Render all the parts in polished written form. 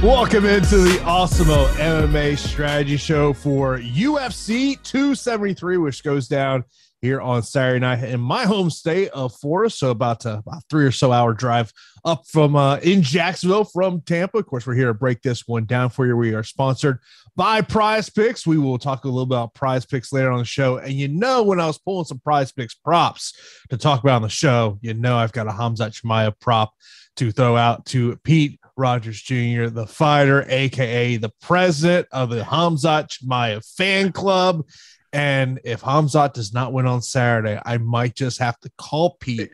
Welcome into the Awesemo MMA strategy show for UFC 273, which goes down here on Saturday night in my home state of Florida. So about 3 or so hour drive up from in Jacksonville from Tampa. Of course, we're here to break this one down for you. We are sponsored by PrizePicks. We will talk a little about PrizePicks later on the show. And when I was pulling some PrizePicks props to talk about on the show, I've got a Khamzat Chimaev prop to throw out to Pete Rogers Jr., the fighter, aka the president of the Khamzat Chimaev fan club. And if Khamzat does not win on Saturday, I might just have to call Pete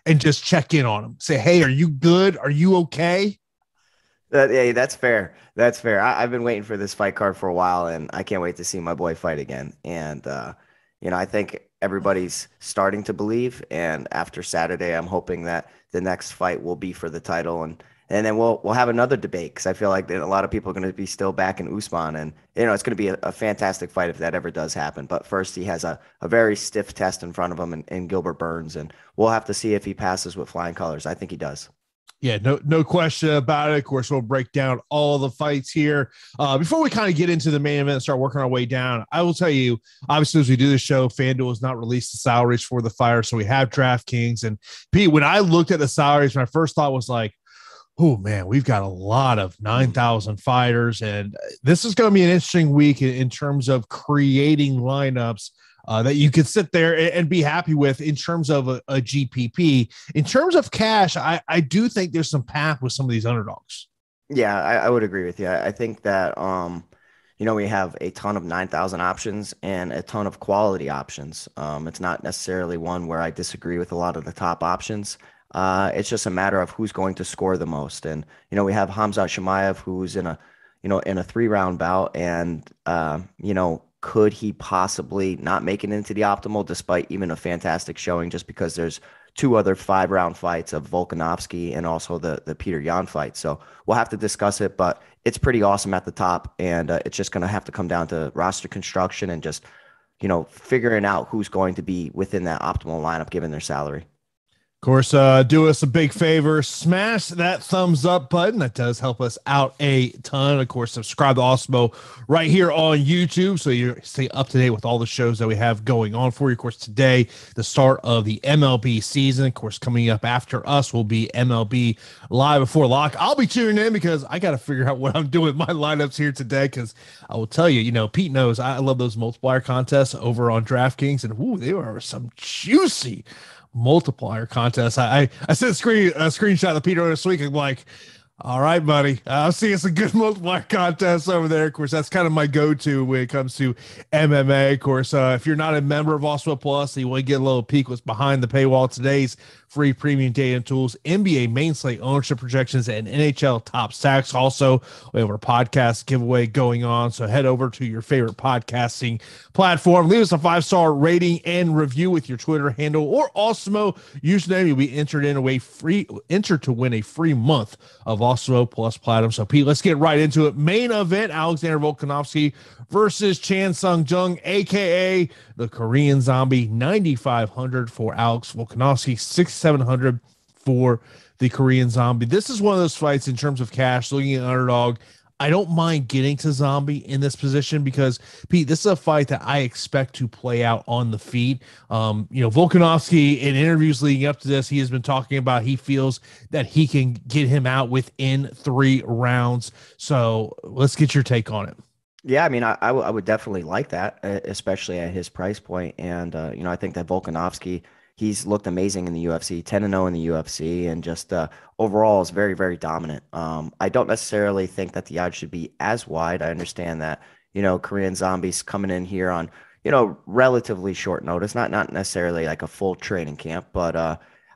and just check in on him. Say, hey, are you good? Are you okay? Hey, that's fair. That's fair. I've been waiting for this fight card for a while, and I can't wait to see my boy fight again. And, I think everybody's starting to believe. And after Saturday, I'm hoping that the next fight will be for the title. And then we'll have another debate, because I feel like a lot of people are going to be still back in Usman. And, it's going to be a fantastic fight if that ever does happen. But first, he has a very stiff test in front of him in Gilbert Burns. And we'll have to see if he passes with flying colors. I think he does. Yeah, no question about it. Of course, we'll break down all the fights here. Before we kind of get into the main event and start working our way down, I will tell you, obviously, as we do the show, FanDuel has not released the salaries for the fighters, so we have DraftKings. And Pete, when I looked at the salaries, my first thought was like, oh, man, we've got a lot of 9,000 fighters, and this is going to be an interesting week in terms of creating lineups that you could sit there and be happy with in terms of a GPP. In terms of cash, I do think there's some path with some of these underdogs. Yeah, I would agree with you. I think that, we have a ton of 9,000 options and a ton of quality options. It's not necessarily one where I disagree with a lot of the top options. It's just a matter of who's going to score the most. And, we have Khamzat Chimaev, who's in a 3-round bout, and, could he possibly not make it into the optimal despite even a fantastic showing, just because there's 2 other 5-round fights of Volkanovski and also the Peter Yan fight. So we'll have to discuss it, but it's pretty awesome at the top. And it's just going to have to come down to roster construction and just, figuring out who's going to be within that optimal lineup given their salary. Of course, do us a big favor, smash that thumbs up button. That does help us out a ton. Of course, subscribe to Awesemo right here on YouTube so you stay up to date with all the shows that we have going on for you. Of course, today, the start of the MLB season. Of course, coming up after us will be MLB Live Before Lock. I'll be tuning in because I got to figure out what I'm doing with my lineups here today, because I will tell you, Pete knows I love those multiplier contests over on DraftKings, and they are some juicy multiplier contest. I sent a screenshot of Peter this week. I'm like, all right, buddy, I'm seeing some good multiplier contests over there. Of course, that's kind of my go-to when it comes to MMA. Of course, if you're not a member of Awesemo Plus, you want to get a little peek what's behind the paywall. Today's free premium data and tools, NBA main slate ownership projections, and NHL top stacks. Also, we have our podcast giveaway going on, so head over to your favorite podcasting platform. Leave us a 5-star rating and review with your Twitter handle or Awesemo username. You'll be entered to win a free month of Awesemo Plus Platinum. So, Pete, let's get right into it. Main event: Alexander Volkanovski versus Chan Sung Jung, aka the Korean Zombie. 9,500 for Alex Volkanovski, 6,700 for the Korean Zombie. This is one of those fights in terms of cash, looking at underdog. I don't mind getting to Zombie in this position because, Pete, this is a fight that I expect to play out on the feet. Volkanovski, in interviews leading up to this, he has been talking about he feels that he can get him out within 3 rounds. So let's get your take on it. Yeah, I mean, I would definitely like that, especially at his price point. And, I think that Volkanovski, he's looked amazing in the UFC, 10-0 in the UFC, and just overall is very, very dominant. I don't necessarily think that the odds should be as wide. I understand that, Korean Zombies coming in here on, relatively short notice, not necessarily like a full training camp, but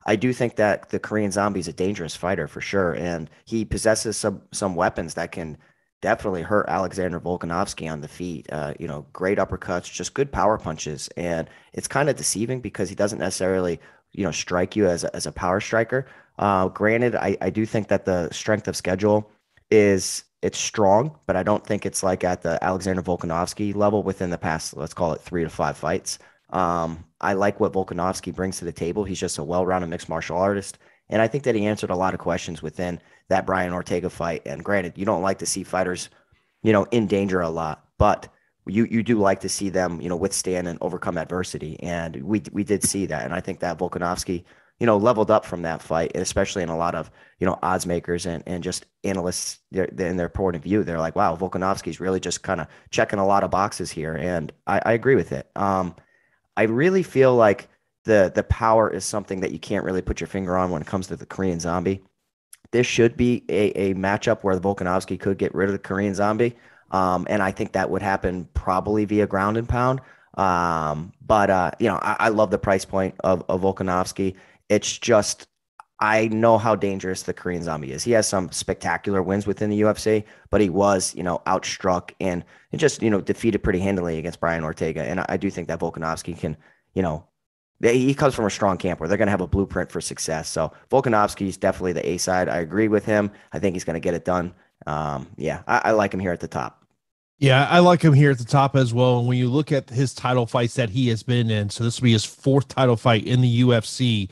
I do think that the Korean Zombie is a dangerous fighter for sure. And he possesses some weapons that can definitely hurt Alexander Volkanovski on the feet. Great uppercuts, just good power punches. And it's kind of deceiving because he doesn't necessarily, strike you as a power striker. Granted, I do think that the strength of schedule it's strong, but I don't think it's like at the Alexander Volkanovski level within the past, let's call it 3 to 5 fights. I like what Volkanovski brings to the table. He's just a well-rounded mixed martial artist. And I think that he answered a lot of questions within that Brian Ortega fight. And granted, you don't like to see fighters, in danger a lot, but you do like to see them, withstand and overcome adversity. And we did see that. And I think that Volkanovski, leveled up from that fight, and especially in a lot of, odds makers and just analysts in their point of view. They're like, wow, Volkanovski's really just kind of checking a lot of boxes here. And I agree with it. I really feel like the power is something that you can't really put your finger on when it comes to the Korean Zombie. This should be a matchup where the Volkanovski could get rid of the Korean Zombie. And I think that would happen probably via ground and pound. But I love the price point of Volkanovski. It's just, I know how dangerous the Korean Zombie is. He has some spectacular wins within the UFC, but he was, outstruck and just, defeated pretty handily against Brian Ortega. And I do think that Volkanovski can, he comes from a strong camp where they're going to have a blueprint for success. So Volkanovski is definitely the A side. I agree with him. I think he's going to get it done. I like him here at the top. Yeah, I like him here at the top as well. And when you look at his title fights that he has been in, so this will be his 4th title fight in the UFC.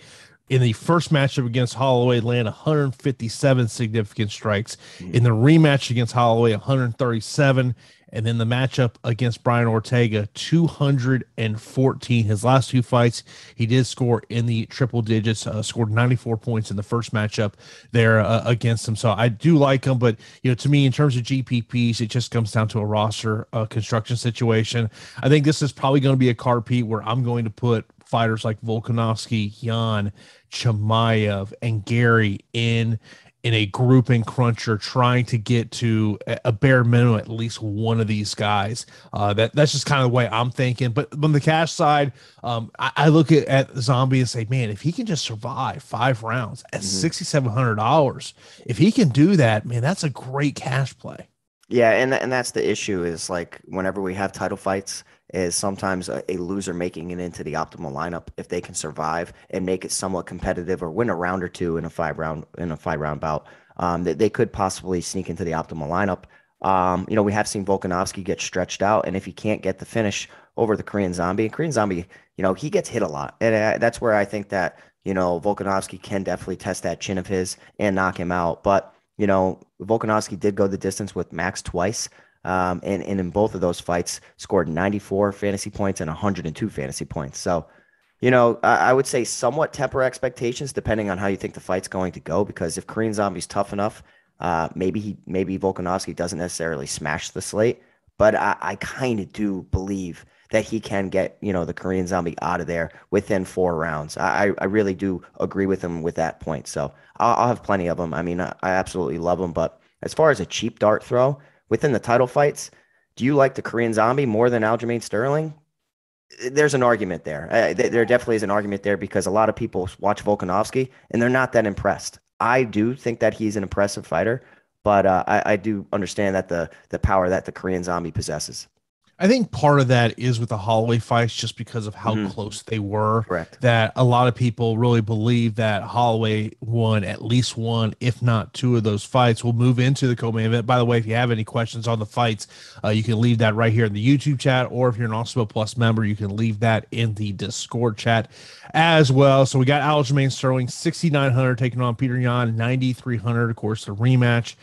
In the first matchup against Holloway, land 157 significant strikes. In the rematch against Holloway, 137. And then the matchup against Brian Ortega, 214. His last 2 fights, he did score in the triple digits, scored 94 points in the first matchup there against him. So I do like him, but to me, in terms of GPPs, it just comes down to a roster construction situation. I think this is probably going to be a card, Pete, where I'm going to put fighters like Volkanovski, Yan, Chimaev, and Gary in a grouping cruncher, trying to get to a bare minimum at least one of these guys. That's just kind of the way I'm thinking. But on the cash side, I look at Zombie and say, man, if he can just survive 5 rounds at $6,700, if he can do that, man, that's a great cash play. Yeah, and that's the issue is like whenever we have title fights, is sometimes a loser making it into the optimal lineup, if they can survive and make it somewhat competitive or win a round or two in a 5-round bout, that they could possibly sneak into the optimal lineup. We have seen Volkanovski get stretched out, and if he can't get the finish over the Korean Zombie, he gets hit a lot, and that's where I think that Volkanovski can definitely test that chin of his and knock him out. But Volkanovski did go the distance with Max twice. And in both of those fights scored 94 fantasy points and 102 fantasy points. So, I would say somewhat temper expectations depending on how you think the fight's going to go, because if Korean Zombie's tough enough, maybe Volkanovski doesn't necessarily smash the slate, but I kind of do believe that he can get, the Korean Zombie out of there within 4 rounds. I really do agree with him with that point. So I'll have plenty of them. I mean, I absolutely love them, but as far as a cheap dart throw, within the title fights, do you like the Korean Zombie more than Aljamain Sterling? There's an argument there. There definitely is an argument there, because a lot of people watch Volkanovski and they're not that impressed. I do think that he's an impressive fighter, but I do understand that the power that the Korean Zombie possesses. I think part of that is with the Holloway fights, just because of how close they were. Correct. That a lot of people really believe that Holloway won at least 1, if not 2 of those fights. We'll move into the co-main event. By the way, if you have any questions on the fights, you can leave that right here in the YouTube chat, or if you're an Awesemo Plus member, you can leave that in the Discord chat as well. So we got Aljamain Sterling, 6,900 taking on Peter Yan, 9,300. Of course, the rematch.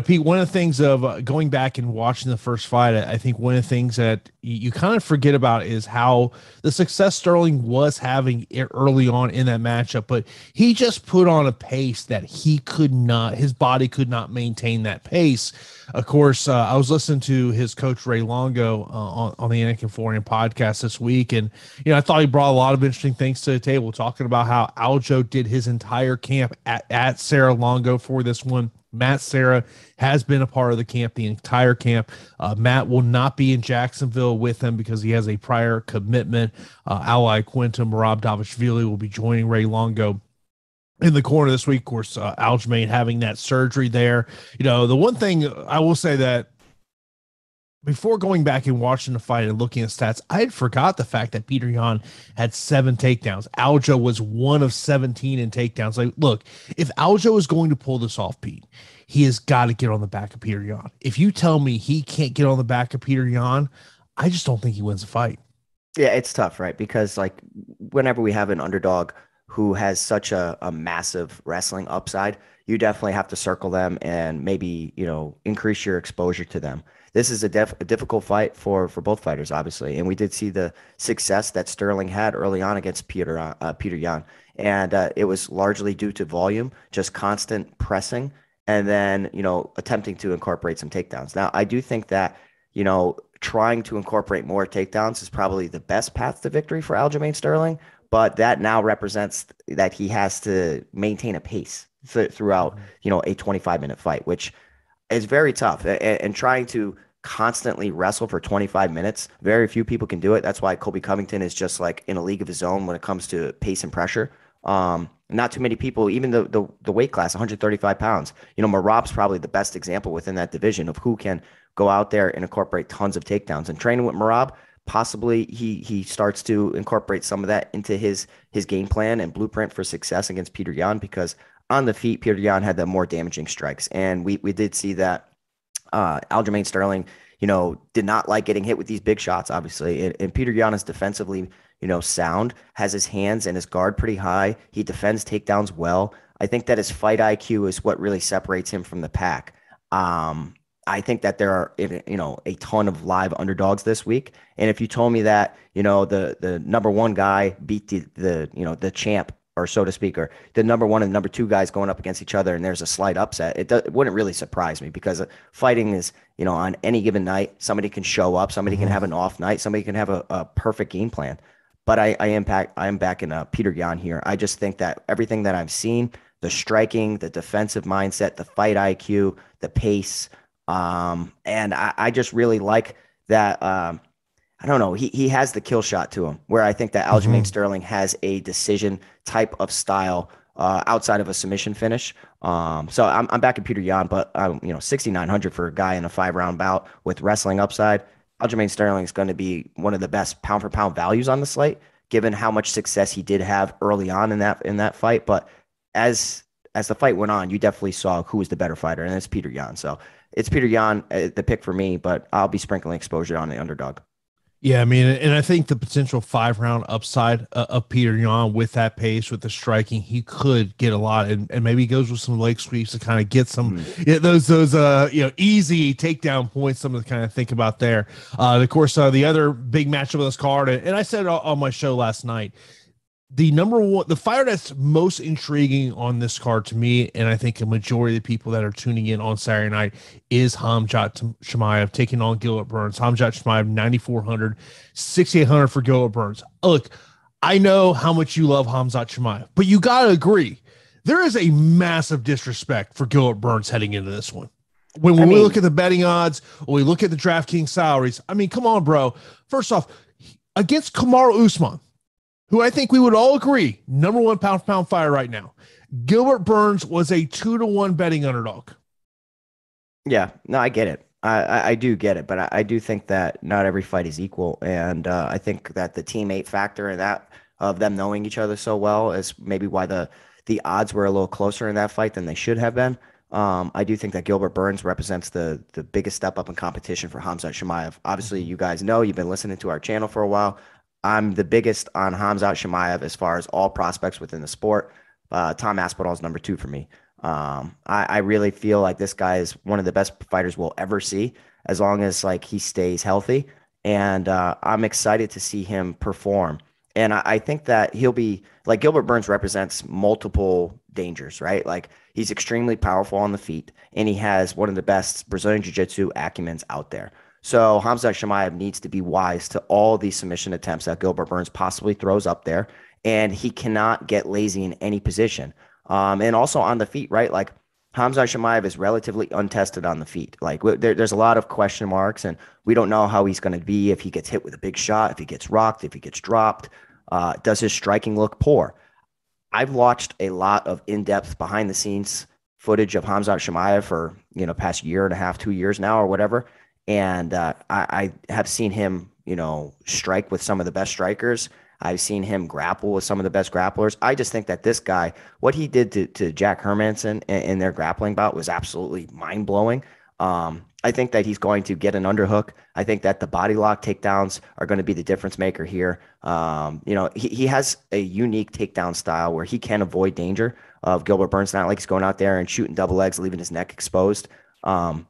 Pete, one of the things of going back and watching the first fight, I think one of the things that you kind of forget about is how the success Sterling was having early on in that matchup, but he just put on a pace that his body could not maintain that pace. Of course, I was listening to his coach Ray Longo on the Anakin Florian podcast this week, and I thought he brought a lot of interesting things to the table, talking about how Aljo did his entire camp at Sarah Longo for this one. Matt Serra has been a part of the camp, the entire camp. Matt will not be in Jacksonville with him because he has a prior commitment. Ally Quintum, Rob Davishvili will be joining Ray Longo in the corner this week. Of course, Aljamain having that surgery there. The one thing I will say that before going back and watching the fight and looking at stats, I had forgot the fact that Peter Yan had 7 takedowns. Aljo was 1 of 17 in takedowns. Like, look, if Aljo is going to pull this off, Pete, he has got to get on the back of Peter Yan. If you tell me he can't get on the back of Peter Yan, I just don't think he wins the fight. Yeah, it's tough, right? Because like whenever we have an underdog who has such a massive wrestling upside, you definitely have to circle them and maybe, increase your exposure to them. This is a difficult fight for both fighters, obviously. And we did see the success that Sterling had early on against Peter Yan. And it was largely due to volume, just constant pressing, and then, attempting to incorporate some takedowns. Now, I do think that, trying to incorporate more takedowns is probably the best path to victory for Aljamain Sterling, but that now represents that he has to maintain a pace throughout, a 25-minute fight, which is very tough. And trying to constantly wrestle for 25 minutes, very few people can do it. That's why Colby Covington is just like in a league of his own when it comes to pace and pressure. Not too many people, even the weight class, 135 pounds. Merab's probably the best example within that division of who can go out there and incorporate tons of takedowns. And training with Merab, possibly he starts to incorporate some of that into his game plan and blueprint for success against Peter Yan, because on the feet, Peter Yan had the more damaging strikes. And we did see that Aljamain Sterling, did not like getting hit with these big shots, obviously. And Peter Yan is defensively, sound, has his hands and his guard pretty high. He defends takedowns well. I think that his fight IQ is what really separates him from the pack. I think that there are, a ton of live underdogs this week. And if you told me that, the number one guy beat the champ, or so to speak, or the number one and number two guys going up against each other, and there's a slight upset, it wouldn't really surprise me, because fighting is, on any given night, somebody can show up, somebody can have an off night, somebody can have a perfect game plan. But I am back in Peter Yan here. I just think that everything that I've seen, the striking, the defensive mindset, the fight IQ, the pace, and I just really like that. I don't know. He has the kill shot to him, where I think that Aljamain Sterling has a decision type of style outside of a submission finish. So I'm back at Peter Yan, but 6,900 for a guy in a 5-round bout with wrestling upside. Aljamain Sterling is going to be one of the best pound for pound values on the slate, given how much success he did have early on in that fight. But as the fight went on, you definitely saw who was the better fighter, and it's Peter Yan. So it's Peter Yan, the pick for me, but I'll be sprinkling exposure on the underdog. Yeah, I mean, and I think the potential 5-round upside of Peter Yan with that pace, with the striking, he could get a lot, and maybe he goes with some leg sweeps to kind of get some those easy takedown points, something to kind of think about there. Of course, the other big matchup of this card, and I said it on my show last night, the fighter that's most intriguing on this card to me, and I think a majority of the people that are tuning in on Saturday night, is Khamzat Chimaev taking on Gilbert Burns. Khamzat Chimaev, 9,400, 6,800 for Gilbert Burns. Look, I know how much you love Khamzat Chimaev, but you got to agree, there is a massive disrespect for Gilbert Burns heading into this one. When we look at the betting odds, when we look at the DraftKings salaries, I mean, come on, bro. First off, against Kamaru Usman, who I think we would all agree, number one pound-for-pound fighter right now, Gilbert Burns was a 2-1 betting underdog. Yeah, no, I get it. I do get it, but I do think that not every fight is equal, and I think that the teammate factor in that, of them knowing each other so well, is maybe why the odds were a little closer in that fight than they should have been. I do think that Gilbert Burns represents the biggest step up in competition for Khamzat Chimaev. Obviously, you guys know, you've been listening to our channel for a while. I'm the biggest on Khamzat Chimaev as far as all prospects within the sport. Tom Aspinall is number 2 for me. I really feel like this guy is one of the best fighters we'll ever see, as long as he stays healthy. And I'm excited to see him perform. And I think that he'll be Gilbert Burns represents multiple dangers, right? He's extremely powerful on the feet, and he has one of the best Brazilian Jiu-Jitsu acumens out there. So Khamzat Chimaev needs to be wise to all these submission attempts that Gilbert Burns possibly throws up there, and he cannot get lazy in any position. And also on the feet, right? Khamzat Chimaev is relatively untested on the feet. There's a lot of question marks, and we don't know how he's going to be if he gets hit with a big shot, if he gets rocked, if he gets dropped. Does his striking look poor? I've watched a lot of in-depth behind-the-scenes footage of Khamzat Chimaev for past year and a half, 2 years now, or whatever. And I have seen him, strike with some of the best strikers. I've seen him grapple with some of the best grapplers. I just think that this guy, what he did to Jack Hermanson in their grappling bout was absolutely mind-blowing. I think that he's going to get an underhook. I think that the body lock takedowns are going to be the difference maker here. He has a unique takedown style where he can avoid danger of Gilbert Burns. Not like he's going out there and shooting double legs, leaving his neck exposed. And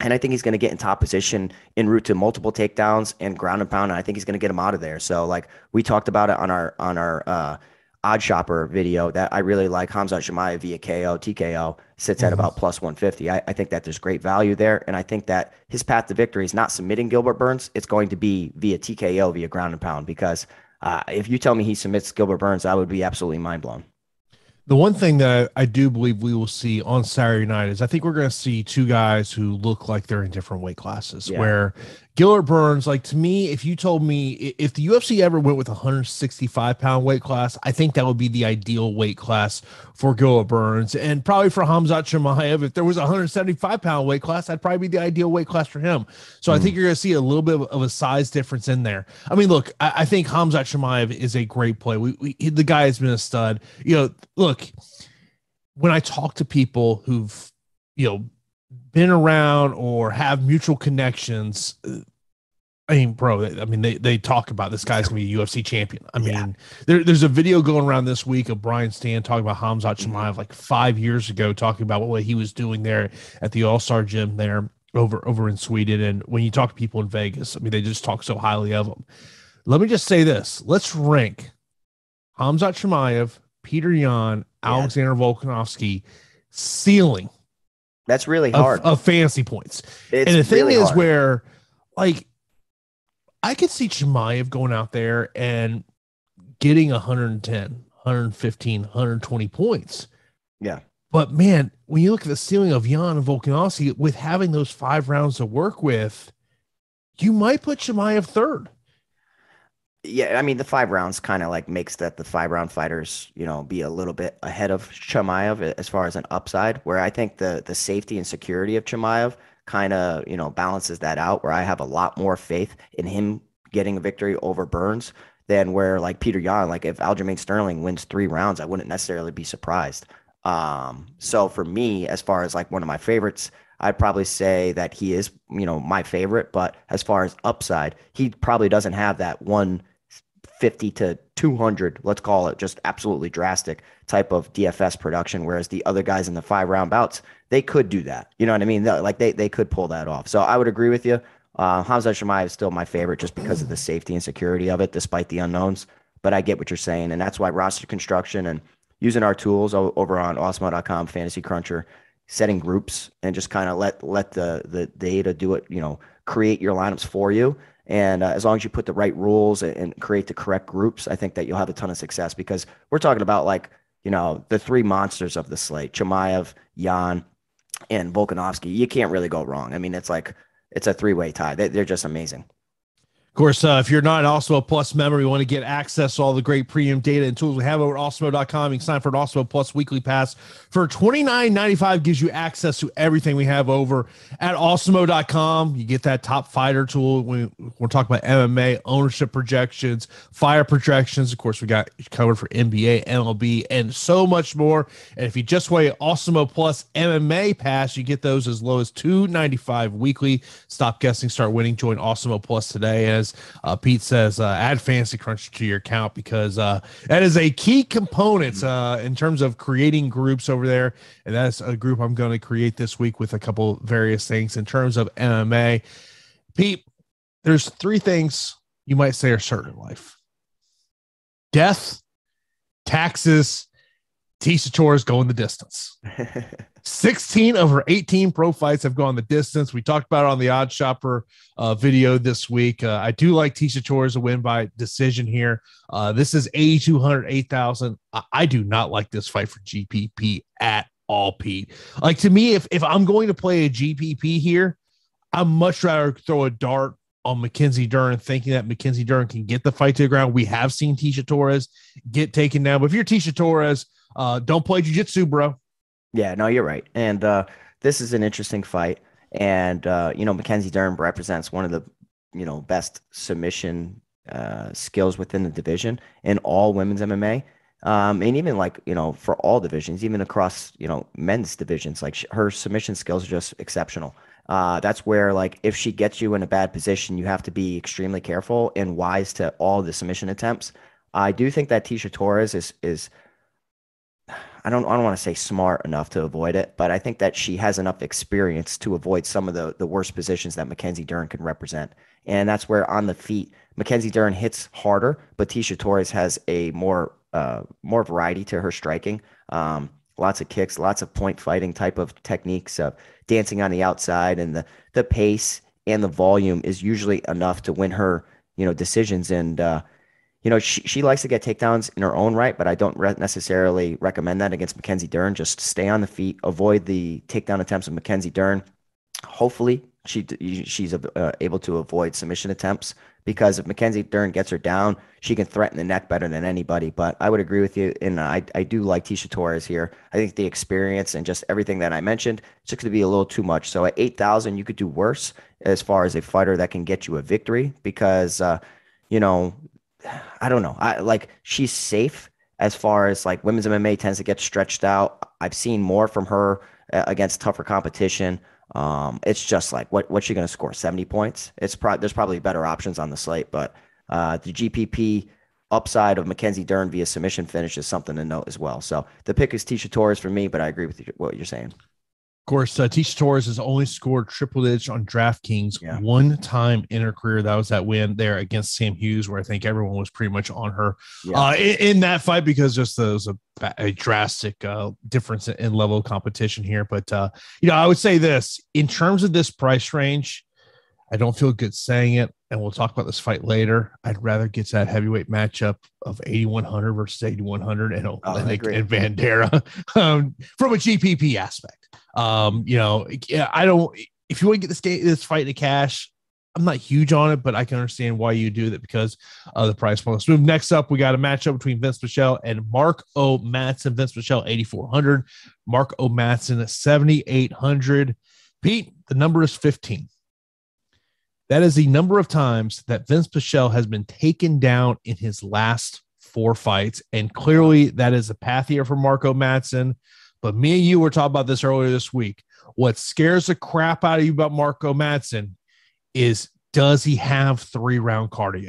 I think he's going to get in top position en route to multiple takedowns and ground and pound. And I think he's going to get him out of there. So like we talked about it on our Odd Shopper video that I really like. Khamzat Chimaev via KO, TKO sits at about plus 150. I think that there's great value there. And I think that his path to victory is not submitting Gilbert Burns. It's going to be via TKO, via ground and pound, because if you tell me he submits Gilbert Burns, I would be absolutely mind blown. The one thing that I do believe we will see on Saturday night is I think we're going to see two guys who look like they're in different weight classes. Yeah. Where Gilbert Burns, like to me, if you told me if the UFC ever went with a 165-pound weight class, I think that would be the ideal weight class for Gilbert Burns. And probably for Khamzat Chimaev, if there was a 175-pound weight class, that'd probably be the ideal weight class for him. So I think you're going to see a little bit of a size difference in there. I mean, look, I think Khamzat Chimaev is a great play. The guy has been a stud. Look, when I talk to people who've, been around or have mutual connections, they talk about this guy's gonna be a UFC champion. There's a video going around this week of Brian Stan talking about Khamzat Chimaev like 5 years ago, talking about what he was doing there at the All-Star gym there over in Sweden. And when you talk to people in Vegas, they just talk so highly of him. Let me just say this. Let's rank Khamzat Chimaev, Peter Yan, Alexander Volkanovski ceiling. That's really hard of fantasy points. And the thing really is where, like, I could see Chimaev going out there and getting 110, 115, 120 points. Yeah. But man, when you look at the ceiling of Yan and Volkanovski, with having those 5 rounds to work with, you might put Chimaev third. Yeah, the 5 rounds kind of like makes that the 5-round fighters, be a little bit ahead of Chimaev as far as an upside, where I think the safety and security of Chimaev kind of, balances that out, where I have a lot more faith in him getting a victory over Burns than where like Peter Yan, like if Aljamain Sterling wins 3 rounds, I wouldn't necessarily be surprised. So for me, as far as like one of my favorites, I'd probably say that he is, my favorite, but as far as upside, he probably doesn't have that 150 to 200, let's call it, just absolutely drastic type of DFS production. Whereas the other guys in the 5-round bouts, they could do that. You know what I mean? Like they could pull that off. So I would agree with you. Khamzat Chimaev is still my favorite just because of the safety and security of it, despite the unknowns. But I get what you're saying. And that's why roster construction and using our tools over on Awesemo.com, Fantasy Cruncher, setting groups and just kind of let the data do it, create your lineups for you. And as long as you put the right rules and create the correct groups, I think that you'll have a ton of success, because we're talking about like, the 3 monsters of the slate, Chimaev, Yan, and Volkanovski. You can't really go wrong. It's like, it's a 3-way tie. They're just amazing. Of course, if you're not an Awesemo Plus member, you want to get access to all the great premium data and tools we have over at Awesemo.com. You can sign for an Awesemo Plus weekly pass for $29.95. Gives you access to everything we have over at Awesemo.com. You get that top fighter tool. We're talking about MMA, ownership projections, fire projections. Of course, we got covered for NBA, MLB, and so much more. And if you just weigh Awesemo Plus MMA pass, you get those as low as $2.95 weekly. Stop guessing, start winning. Join Awesemo Plus today. As Pete says, add Fantasy Cruncher to your account, because that is a key component in terms of creating groups over there. And that's a group I'm going to create this week with a couple various things in terms of MMA. Pete, there's 3 things you might say are certain in life: death, taxes, Tisha Torres going the distance. 16 of her 18 pro fights have gone the distance. We talked about it on the Odd Shopper video this week. I do like Tisha Torres to win by decision here. This is 8,200, 8,000. I do not like this fight for GPP at all, Pete. Like, to me, if I'm going to play a GPP here, I'd much rather throw a dart on Mackenzie Dern, thinking that Mackenzie Dern can get the fight to the ground. We have seen Tisha Torres get taken down. But if you're Tisha Torres, don't play jiu-jitsu, bro. Yeah, no, you're right. And this is an interesting fight. And, Mackenzie Dern represents one of the, best submission skills within the division in all women's MMA. And even like, for all divisions, even across, men's divisions, like her submission skills are just exceptional. That's where, like, if she gets you in a bad position, you have to be extremely careful and wise to all the submission attempts. I do think that Tisha Torres is I don't want to say smart enough to avoid it, but I think that she has enough experience to avoid some of the worst positions that Mackenzie Dern can represent. And that's where on the feet, Mackenzie Dern hits harder, but Tisha Torres has a more variety to her striking. Lots of kicks, lots of point fighting type of techniques of dancing on the outside, and the pace and the volume is usually enough to win her, decisions. And she likes to get takedowns in her own right, but I don't necessarily recommend that against Mackenzie Dern. Just stay on the feet, avoid the takedown attempts of Mackenzie Dern. Hopefully, she's able to avoid submission attempts, because if Mackenzie Dern gets her down, she can threaten the neck better than anybody. But I would agree with you, and I do like Tisha Torres here. I think the experience and just everything that I mentioned, it's just going to be a little too much. So at 8,000, you could do worse as far as a fighter that can get you a victory, because you know I don't know. She's safe as far as like women's MMA tends to get stretched out. I've seen more from her against tougher competition. It's just like what's she going to score? 70 points? There's probably better options on the slate, but the GPP upside of Mackenzie Dern via submission finish is something to note as well. So the pick is Tisha Torres for me, but I agree with what you're saying. Of course, Tisha Torres has only scored triple digits on DraftKings one time in her career. That was that win there against Sam Hughes, where I think everyone was pretty much on her in that fight, because just there was a drastic difference in level of competition here. But, I would say this, in terms of this price range, I don't feel good saying it, and we'll talk about this fight later. I'd rather get that heavyweight matchup of 8,100 versus 8,100 and Vandera from a GPP aspect. I don't. If you want to get this fight to cash, I'm not huge on it, but I can understand why you do that because of the price point. Let's move next up. We got a matchup between Vince Pichel and Mark O. Madsen. Vince Pichel 8,400, Mark O. Madsen 7,800. Pete, the number is 15. That is the number of times that Vince Pichel has been taken down in his last 4 fights. And clearly that is a path here for Marco Madsen. But me and you were talking about this earlier this week. What scares the crap out of you about Marco Madsen is, does he have 3-round cardio?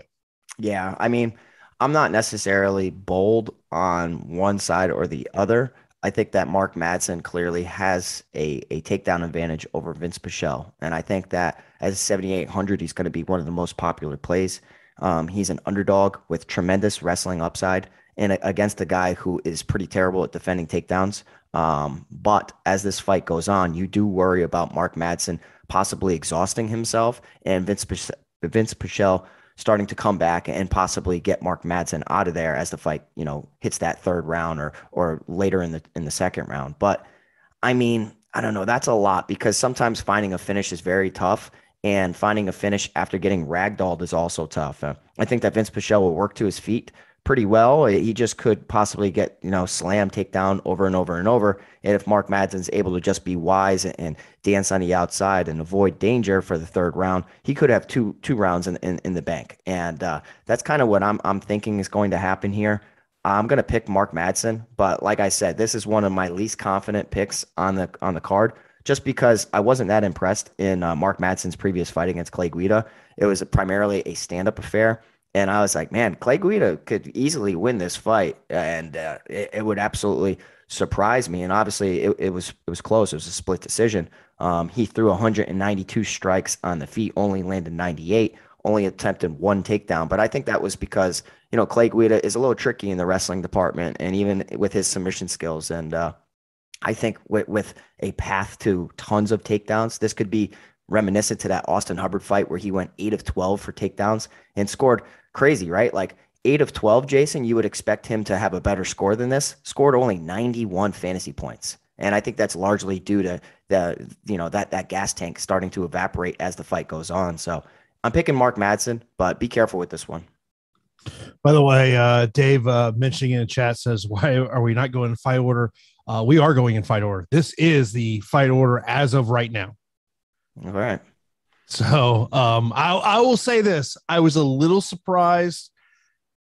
Yeah, I mean, I'm not necessarily bold on one side or the other. I think that Mark Madsen clearly has a takedown advantage over Vince Pichel. And I think that as 7,800, he's going to be one of the most popular plays. He's an underdog with tremendous wrestling upside, and against a guy who is pretty terrible at defending takedowns. But as this fight goes on, you do worry about Mark Madsen possibly exhausting himself and Vince Pichel starting to come back and possibly get Mark Madsen out of there as the fight, hits that 3rd round or later in the 2nd round. But I mean, I don't know. That's a lot, because sometimes finding a finish is very tough, and finding a finish after getting ragdolled is also tough. I think that Vince Pichel will work to his feet pretty well. He just could possibly get, slam, takedown over and over and over. And if Mark Madsen's able to just be wise and dance on the outside and avoid danger for the 3rd round, he could have two rounds in the bank. And that's kind of what I'm thinking is going to happen here. I'm going to pick Mark Madsen, but like I said, this is one of my least confident picks on the card, just because I wasn't that impressed in Mark Madsen's previous fight against Clay Guida. It was primarily a stand-up affair. And I was like, man, Clay Guida could easily win this fight, and it would absolutely surprise me. And obviously, it was close. It was a split decision. He threw 192 strikes on the feet, only landed 98, only attempted 1 takedown. But I think that was because, Clay Guida is a little tricky in the wrestling department, and even with his submission skills. And I think with a path to tons of takedowns, this could be reminiscent to that Austin Hubbard fight where he went 8 of 12 for takedowns and scored crazy, right? Like 8 of 12, Jason, you would expect him to have a better score than this. Scored only 91 fantasy points. And I think that's largely due to that gas tank starting to evaporate as the fight goes on. So I'm picking Mark Madsen, but be careful with this one. By the way, Dave mentioning in the chat says, why are we not going in fight order? We are going in fight order. This is the fight order as of right now. All right. So I will say this. I was a little surprised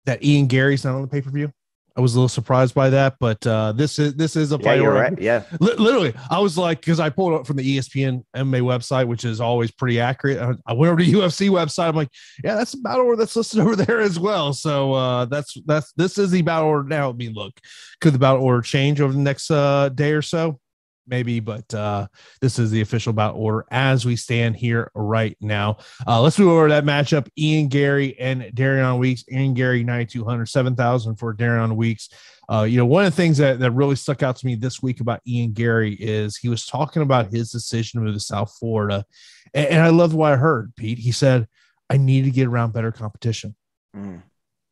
that Ian Gary's not on the pay-per-view. I was a little surprised by that, but this is a fight. You're right. Yeah. Literally, I was like, because I pulled up from the ESPN MMA website, which is always pretty accurate. I went over to the UFC website. I'm like, yeah, that's a battle order that's listed over there as well. So this is the battle order now. I mean, look, could the battle order change over the next day or so? Maybe, but this is the official bout order as we stand here right now. Let's move over to that matchup: Ian Gary and Darion Weeks. Ian Gary 9,200, 7,000 for Darion Weeks. One of the things that really stuck out to me this week about Ian Gary is he was talking about his decision to move to South Florida, and I loved what I heard. Pete, he said, "I need to get around better competition."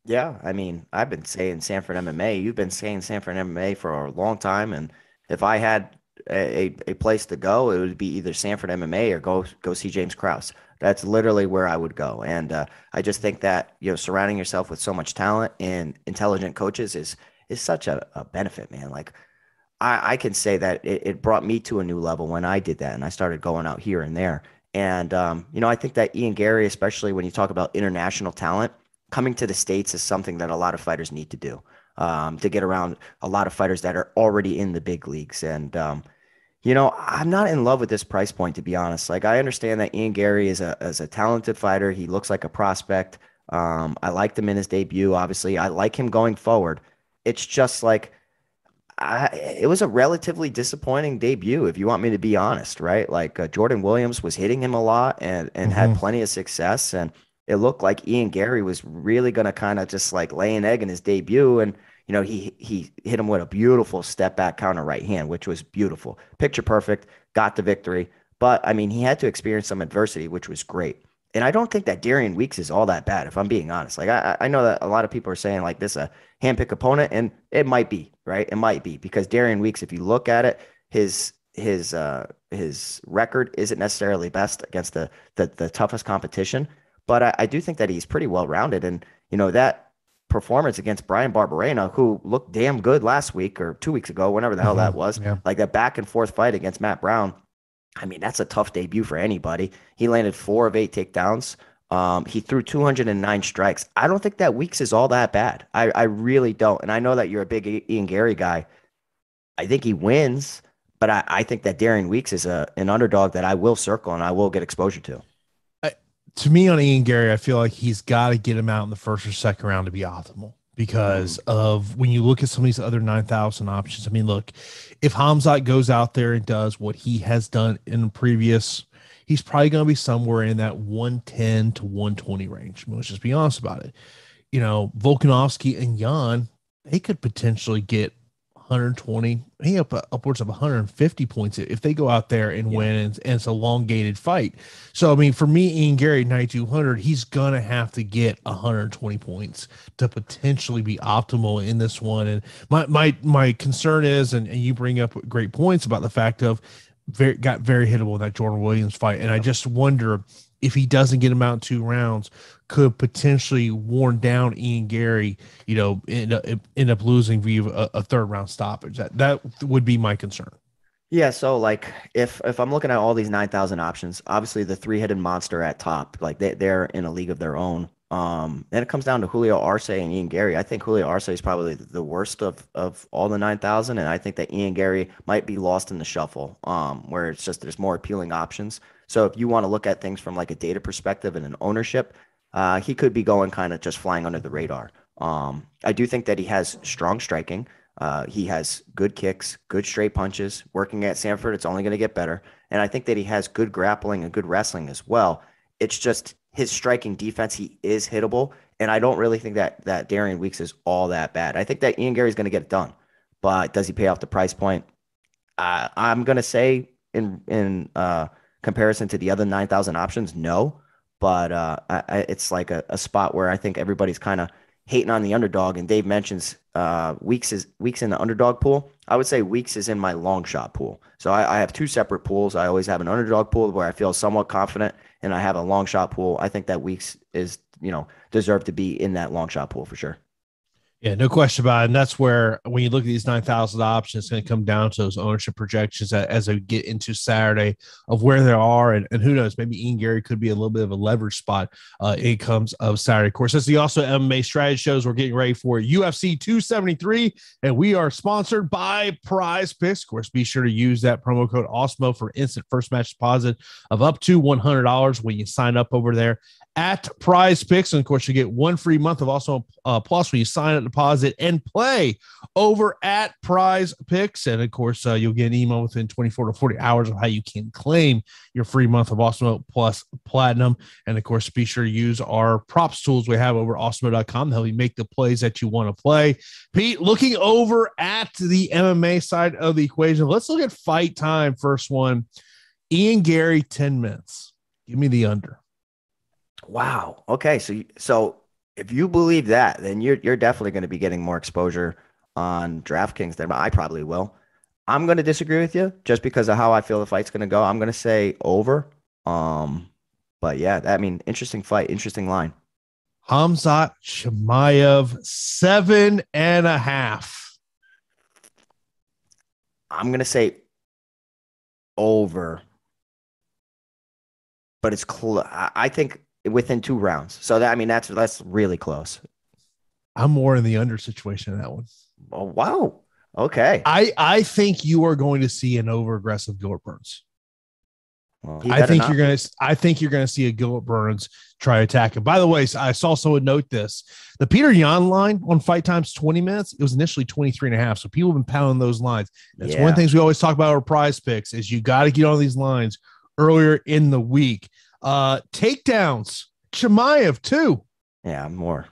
Yeah, I mean, I've been saying Sanford MMA. You've been saying Sanford MMA for a long time, and if I had a place to go, it would be either Sanford MMA or go see James Krause. That's literally where I would go. And I just think that, surrounding yourself with so much talent and intelligent coaches is such a benefit, man. Like I can say that it brought me to a new level when I did that and I started going out here and there. And, I think that Ian Gary, especially when you talk about international talent, coming to the States is something that a lot of fighters need to do. To get around a lot of fighters that are already in the big leagues. And, I'm not in love with this price point, to be honest. Like, I understand that Ian Gary is a talented fighter. He looks like a prospect. I liked him in his debut, obviously. I like him going forward. It's just like, it was a relatively disappointing debut, if you want me to be honest, right? Like, Jordan Williams was hitting him a lot and had plenty of success. And it looked like Ian Gary was really going to kind of just like lay an egg in his debut. And, he hit him with a beautiful step back counter right hand, which was beautiful. Picture perfect, got the victory. But, I mean, he had to experience some adversity, which was great. And I don't think that Darion Weeks is all that bad, if I'm being honest. Like, I know that a lot of people are saying, like, this is a handpick opponent, and it might be, right? It might be, because Darion Weeks, if you look at it, his record isn't necessarily best against the toughest competition. But I do think that he's pretty well-rounded. And, that performance against Brian Barberena, who looked damn good last week or 2 weeks ago, whenever the hell that was, like that back and forth fight against Matt Brown. I mean, that's a tough debut for anybody. He landed 4 of 8 takedowns. He threw 209 strikes. I don't think that Weeks is all that bad. I really don't. And I know that you're a big Ian Gary guy. I think he wins, but I think that Darion Weeks is an underdog that I will circle and I will get exposure to. To me, on Ian Gary, I feel like he's got to get him out in the first or second round to be optimal because of when you look at some of these other 9,000 options. I mean, look, if Hamzat goes out there and does what he has done in previous, he's probably going to be somewhere in that 110 to 120 range. I mean, let's just be honest about it. Volkanovski and Jan, they could potentially get 120, upwards of 150 points if they go out there and win, and it's a elongated fight. So, I mean, for me, Ian Gary, 9,200, he's going to have to get 120 points to potentially be optimal in this one. And my concern is, and you bring up great points about the fact of got very hittable in that Jordan Williams fight. And I just wonder if he doesn't get him out in 2 rounds, could potentially worn down Ian Gary, end up losing via a 3rd round stoppage. That would be my concern. Yeah, so like if I'm looking at all these 9,000 options, obviously the 3-headed monster at top, like they're in a league of their own. Then it comes down to Julio Arce and Ian Gary. I think Julio Arce is probably the worst of all the 9,000, and I think that Ian Gary might be lost in the shuffle, where it's just there's more appealing options. So if you want to look at things from like a data perspective and an ownership, he could be going kind of just flying under the radar. I do think that he has strong striking. He has good kicks, good straight punches. Working at Sanford, it's only going to get better. And I think that he has good grappling and good wrestling as well. It's just his striking defense, he is hittable. And I don't really think that Darion Weeks is all that bad. I think that Ian Gary's going to get it done. But does he pay off the price point? I'm going to say in comparison to the other 9,000 options, no. But it's like a spot where I think everybody's kind of hating on the underdog. And Dave mentions Weeks in the underdog pool. I would say Weeks is in my long shot pool. So I have 2 separate pools. I always have an underdog pool where I feel somewhat confident, and I have a long shot pool. I think that Weeks is, deserved to be in that long shot pool for sure. Yeah, no question about it. And that's where, when you look at these 9,000 options, it's going to come down to those ownership projections as they get into Saturday of where they are. And who knows, maybe Ian Gary could be a little bit of a leverage spot in comes of Saturday. Of course, that's the also MMA strategy shows. We're getting ready for UFC 273, and we are sponsored by PrizePicks. Of course, be sure to use that promo code Awesemo for instant first match deposit of up to $100 when you sign up over there at PrizePicks. And of course, you get one free month of also plus when you sign up, deposit, and play over at PrizePicks. And of course, you'll get an email within 24 to 40 hours of how you can claim your free month of Awesemo Plus Platinum. And of course, be sure to use our props tools we have over awesemo.com to help you make the plays that you want to play. Pete, looking over at the MMA side of the equation, let's look at fight time. First one, Ian Gary, 10 minutes. Give me the under. Wow. Okay. So if you believe that, then you're definitely going to be getting more exposure on DraftKings than I probably will. I'm going to disagree with you just because of how I feel the fight's going to go. I'm going to say over. But yeah, I mean, interesting fight, interesting line. Khamzat Chimaev, 7.5. I'm going to say over, but it's close. I think within 2 rounds. So that's really close. I'm more in the under situation in that one. Oh, wow. Okay. I think you are going to see an over aggressive Gilbert Burns. Well, I think you're going to see a Gilbert Burns try to attack him. By the way, I saw someone note this. The Peter Yan line on Fight Time's 20 minutes, it was initially 23.5. So people have been pounding those lines. That's one of the things we always talk about our prize picks is you got to get on these lines earlier in the week. Takedowns, Chimaev too. Yeah, more.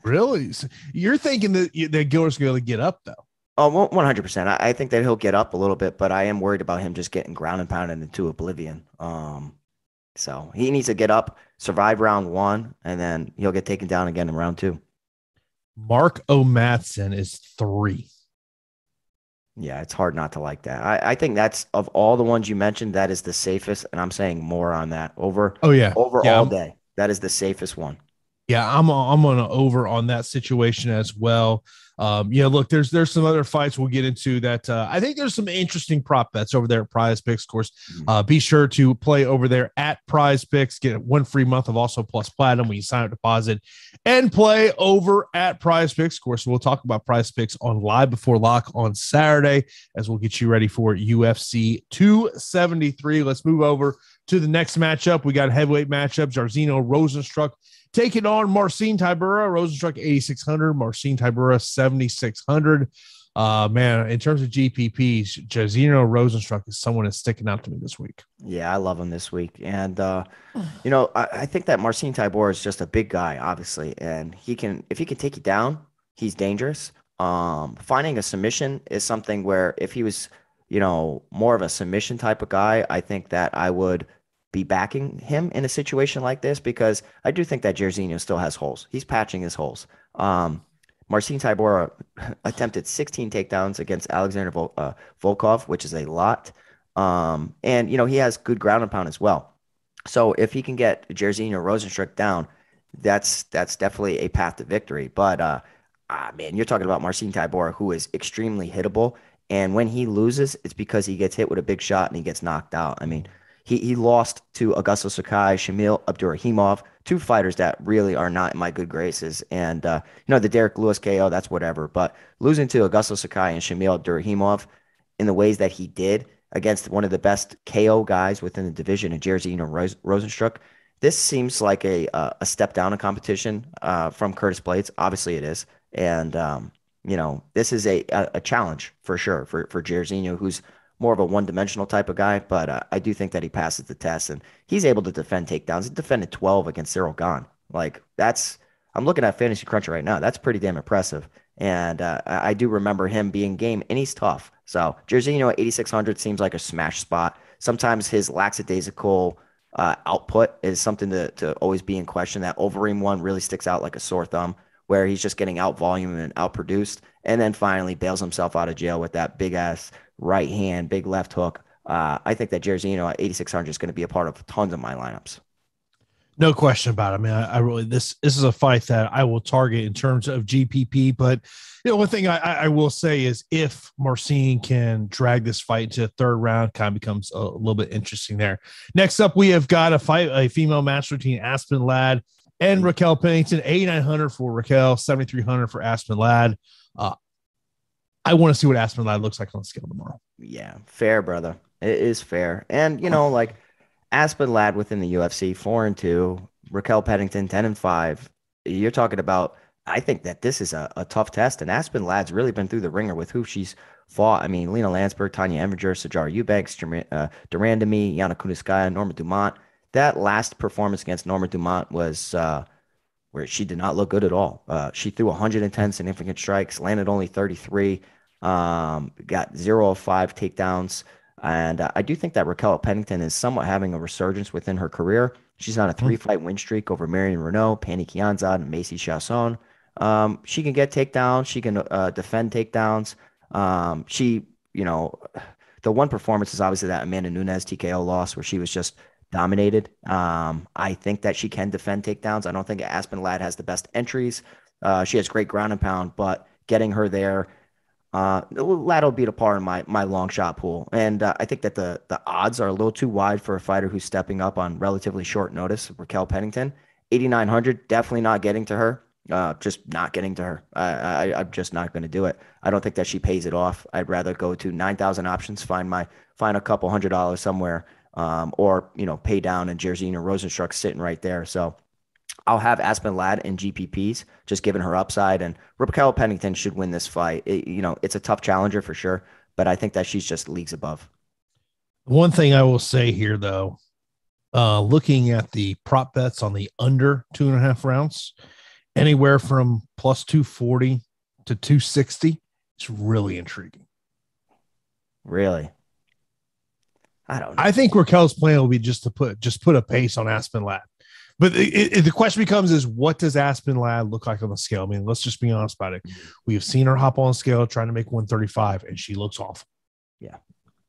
Really? You're thinking that Gilbert's going to get up though? Oh, 100%. I think that he'll get up a little bit, but I am worried about him just getting ground and pounded into oblivion. So he needs to get up, survive round 1, and then he'll get taken down again in round 2. Mark O'Matson is 3. Yeah, it's hard not to like that. I think that's, of all the ones you mentioned, that is the safest, and I'm saying more on that. Over all day. That is the safest one. Yeah, I'm on an over on that situation as well. Look, there's some other fights we'll get into that. I think there's some interesting prop bets over there at PrizePicks. Of course, be sure to play over there at PrizePicks. Get 1 free month of also plus platinum when you sign up, deposit, and play over at PrizePicks. Of course, we'll talk about PrizePicks on Live Before Lock on Saturday as we'll get you ready for UFC 273. Let's move over to the next matchup. We got heavyweight matchup. Jairzinho Rozenstruik taking on Marcin Tybura. Rozenstruik 8,600, Marcin Tybura 7,600. Man, in terms of GPPs, Jairzinho Rozenstruik is someone that's sticking out to me this week. Yeah, I love him this week. And, I think that Marcin Tybura is just a big guy, obviously. And if he can take you down, he's dangerous. Finding a submission is something where if he was, more of a submission type of guy, I think that I would be backing him in a situation like this because I do think that Jairzinho still has holes. He's patching his holes. Marcin Tybura attempted 16 takedowns against Alexander Volkov, which is a lot. And he has good ground and pound as well. So if he can get Jairzinho Rozenstruik down, that's definitely a path to victory. But man, you're talking about Marcin Tybura, who is extremely hittable. And when he loses, it's because he gets hit with a big shot and he gets knocked out. I mean, he lost to Augusto Sakai, Shamil Abdurakhimov, 2 fighters that really are not in my good graces. And, the Derek Lewis KO, that's whatever. But losing to Augusto Sakai and Shamil Abdurakhimov in the ways that he did against one of the best KO guys within the division, Jairzinho Rozenstruik, this seems like a step down in competition from Curtis Blades. Obviously it is. And, this is a challenge for sure for Jairzinho, who's more of a one-dimensional type of guy, but I do think that he passes the test, and he's able to defend takedowns. He defended 12 against Cyril Gane. I'm looking at Fantasy Cruncher right now. That's pretty damn impressive, and I do remember him being game, and he's tough. So Jairzinho at 8,600 seems like a smash spot. Sometimes his lackadaisical output is something to always be in question. That Overeem one really sticks out like a sore thumb, where he's just getting out volume and outproduced, and then finally bails himself out of jail with that big-ass right hand, big left hook. I think that Jairzinho at 8,600 is going to be a part of tons of my lineups. No question about it. I mean, I really, this is a fight that I will target in terms of GPP. But, one thing I will say is if Marcin can drag this fight to the third round, kind of becomes a little bit interesting there. Next up, we have got a female match between Aspen Ladd and Raquel Pennington. 8,900 for Raquel, 7,300 for Aspen Ladd. I want to see what Aspen Ladd looks like on the scale tomorrow. Yeah, fair, brother. It is fair. And, like Aspen Ladd within the UFC, 4-2, Raquel Pennington, 10-5. You're talking about, I think that this is a tough test. And Aspen Ladd's really been through the ringer with who she's fought. I mean, Lena Landsberg, Tanya Eminger, Sajara Eubanks, Durandamy, Yana Kunitskaya, Norma Dumont. That last performance against Norma Dumont was where she did not look good at all. She threw 110 significant strikes, landed only 33, got 0 of 5 takedowns. And I do think that Raquel Pennington is somewhat having a resurgence within her career. She's on a 3-fight win streak over Marion Renault, Pannie Kianzad, and Macy Chasson. She can get takedowns. She can defend takedowns. The one performance is obviously that Amanda Nunes TKO loss where she was just dominated. I think that she can defend takedowns. I don't think Aspen Ladd has the best entries. She has great ground and pound, but getting her there, Ladd will beat apart in my long shot pool. And I think that the odds are a little too wide for a fighter who's stepping up on relatively short notice. Raquel Pennington, 8,900, definitely not getting to her. Just not getting to her. I'm just not going to do it. I don't think that she pays it off. I'd rather go to 9,000 options, find a couple $100 somewhere, or pay down and Jersey or Rosenstruck sitting right there. So I'll have Aspen Ladd in GPPs, just given her upside, and Raquel Pennington should win this fight. It's a tough challenger for sure, but I think that she's just leagues above. One thing I will say here, though, looking at the prop bets on the under 2.5 rounds, anywhere from plus 240 to 260, it's really intriguing. Really? I don't know. I think Raquel's plan will be just to put a pace on Aspen Ladd. But the question becomes is, what does Aspen Ladd look like on the scale? I mean, let's just be honest about it. We have seen her hop on the scale trying to make 135, and she looks awful. Yeah.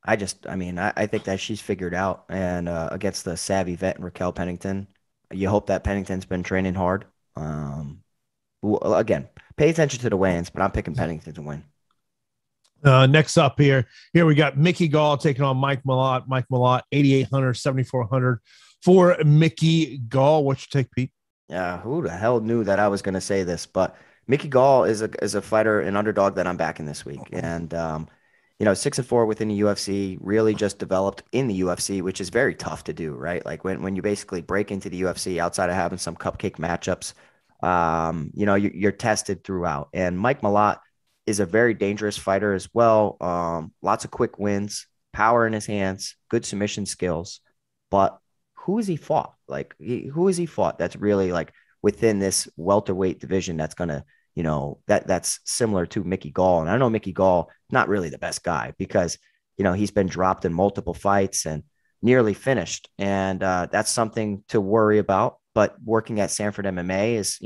I think that she's figured out. And against the savvy vet and Raquel Pennington, you hope that Pennington's been training hard. Again, pay attention to the weigh-ins, but I'm picking Pennington to win. Next up here we got Mickey Gall taking on Mike Malott. Mike Malott, 8,800, 7,400 for Mickey Gall. What's your take, Pete? Yeah, who the hell knew that I was going to say this? But Mickey Gall is a fighter, an underdog that I'm backing this week. And, 6-4 within the UFC, really just developed in the UFC, which is very tough to do, right? Like when you basically break into the UFC outside of having some cupcake matchups, you're tested throughout. And Mike Malott is a very dangerous fighter as well. Lots of quick wins, power in his hands, good submission skills. But who has he fought? Who has he fought that's really like within this welterweight division that's going to, that's similar to Mickey Gall. And I know Mickey Gall, not really the best guy because, he's been dropped in multiple fights and nearly finished. And that's something to worry about. But working at Sanford MMA is,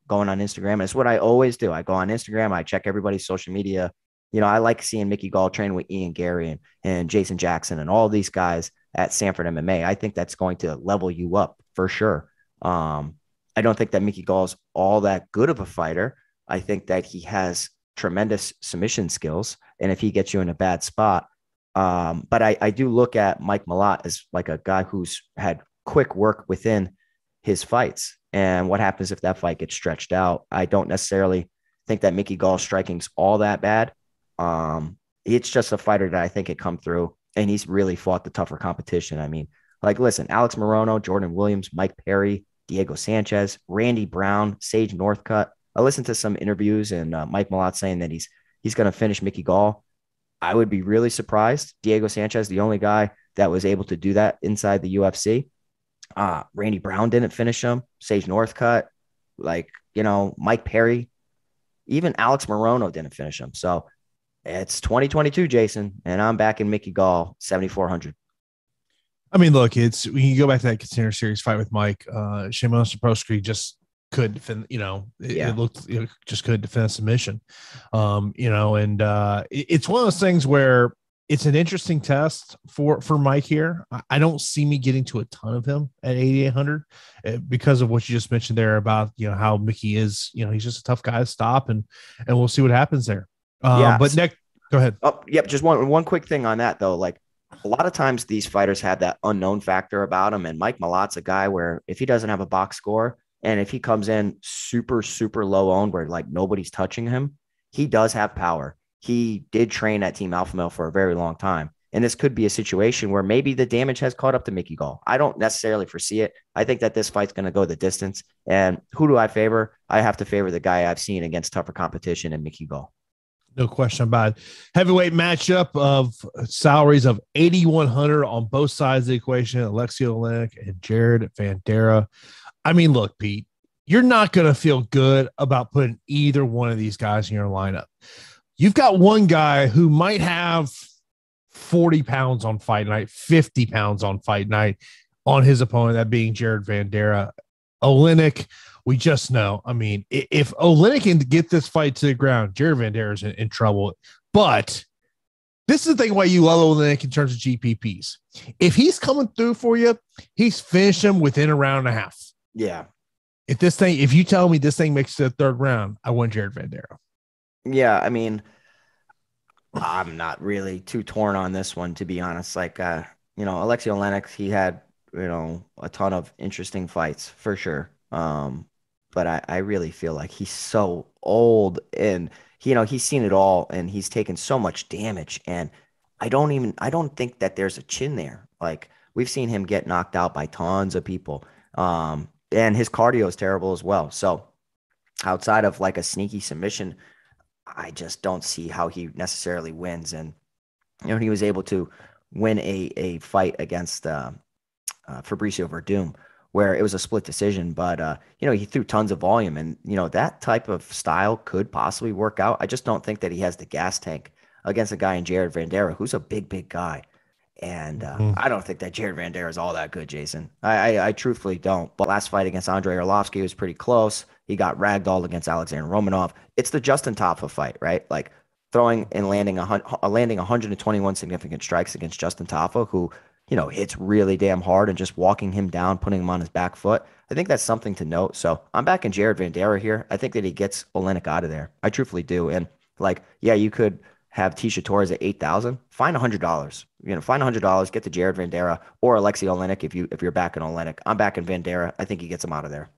going on Instagram. And it's what I always do. I go on Instagram. I check everybody's social media. I like seeing Mickey Gall train with Ian Gary and Jason Jackson and all these guys at Sanford MMA. I think that's going to level you up for sure. I don't think that Mickey Gall is all that good of a fighter. I think that he has tremendous submission skills. And if he gets you in a bad spot, but I do look at Mike Malott as like a guy who's had quick work within his fights. And what happens if that fight gets stretched out? I don't necessarily think that Mickey Gall's striking's all that bad. It's just a fighter that I think could come through, and he's really fought the tougher competition. I mean, listen, Alex Morono, Jordan Williams, Mike Perry, Diego Sanchez, Randy Brown, Sage Northcutt. I listened to some interviews and Mike Malott saying that he's going to finish Mickey Gall. I would be really surprised. Diego Sanchez, the only guy that was able to do that inside the UFC. Randy Brown didn't finish him. Sage Northcutt, Mike Perry, even Alex Morono didn't finish him. So it's 2022, Jason, and I'm back in Mickey Gall, 7,400. I mean, look, when you go back to that Contender Series fight with Mike, Shimon Saproski just could defend, it looked, just could defend a submission, and it's one of those things where it's an interesting test for Mike here. I don't see me getting to a ton of him at 8,800 because of what you just mentioned there about, how Mickey is, he's just a tough guy to stop, and we'll see what happens there. But Nick, go ahead. Oh, yep. Just one quick thing on that though. Like a lot of times these fighters have that unknown factor about him. And Mike Malot's a guy where if he doesn't have a box score and if he comes in super, super low owned where like nobody's touching him, he does have power. He did train at Team Alpha Male for a very long time. And this could be a situation where maybe the damage has caught up to Mickey Gall. I don't necessarily foresee it. I think that this fight's going to go the distance. And who do I favor? I have to favor the guy I've seen against tougher competition in Mickey Gall. No question about it. Heavyweight matchup of salaries of 8,100 on both sides of the equation. Alexei Oleinik and Jared Vanderaa. I mean, look, Pete, you're not going to feel good about putting either one of these guys in your lineup. You've got one guy who might have 40 pounds on fight night, 50 pounds on fight night on his opponent, that being Jared Vanderaa. Oleinik, we just know. I mean, if Oleinik can get this fight to the ground, Jared Vanderaa is in trouble. But this is the thing why you love Oleinik in terms of GPPs. If he's coming through for you, he's finished him within a round and a half. Yeah. If you tell me this thing makes it to the third round, I want Jared Vanderaa. Yeah, I mean, I'm not really too torn on this one, to be honest. Like, Alexei Oleinik, he had, a ton of interesting fights for sure. But I really feel like he's so old and, he's seen it all and he's taken so much damage. And I don't think that there's a chin there. Like we've seen him get knocked out by tons of people. And his cardio is terrible as well. So outside of like a sneaky submission, I just don't see how he necessarily wins. And, he was able to win a fight against Fabricio Verdum, where it was a split decision, but, he threw tons of volume and, that type of style could possibly work out. I just don't think that he has the gas tank against a guy in Jared Vanderaa, who's a big, big guy. And I don't think that Jared Vanderaa is all that good, Jason. I truthfully don't. But last fight against Andrei Arlovsky was pretty close. He got ragdolled against Alexander Romanov. It's the Justin Tafa fight, right? Like throwing and landing 121 significant strikes against Justin Tafa, who, hits really damn hard, and just walking him down, putting him on his back foot. I think that's something to note. So I'm backing Jared Vanderaa here. I think that he gets Oleinik out of there. I truthfully do. And you could have Tisha Torres at 8,000, find $100, find $100, get to Jared Vanderaa or Alexei Oleinik. If you're backing Oleinik, I'm backing Vanderaa. I think he gets him out of there.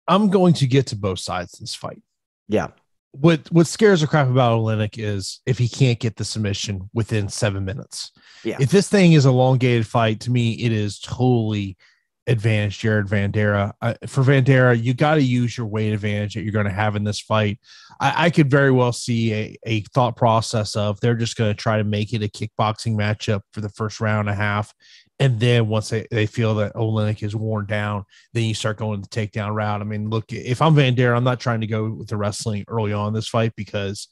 I'm going to get to both sides of this fight. Yeah. What scares the crap about Oleinik is if he can't get the submission within 7 minutes. Yeah. If this thing is a elongated fight, to me, it is totally advantage Jared Vanderaa. For Vanderaa, you got to use your weight advantage that you're going to have in this fight. I could very well see a thought process of they're just going to try to make it a kickboxing matchup for the first round and a half. And then once they feel that Oleinik is worn down, then you start going the takedown route. I mean, look, if I'm Vanderaa, I'm not trying to go with the wrestling early on in this fight because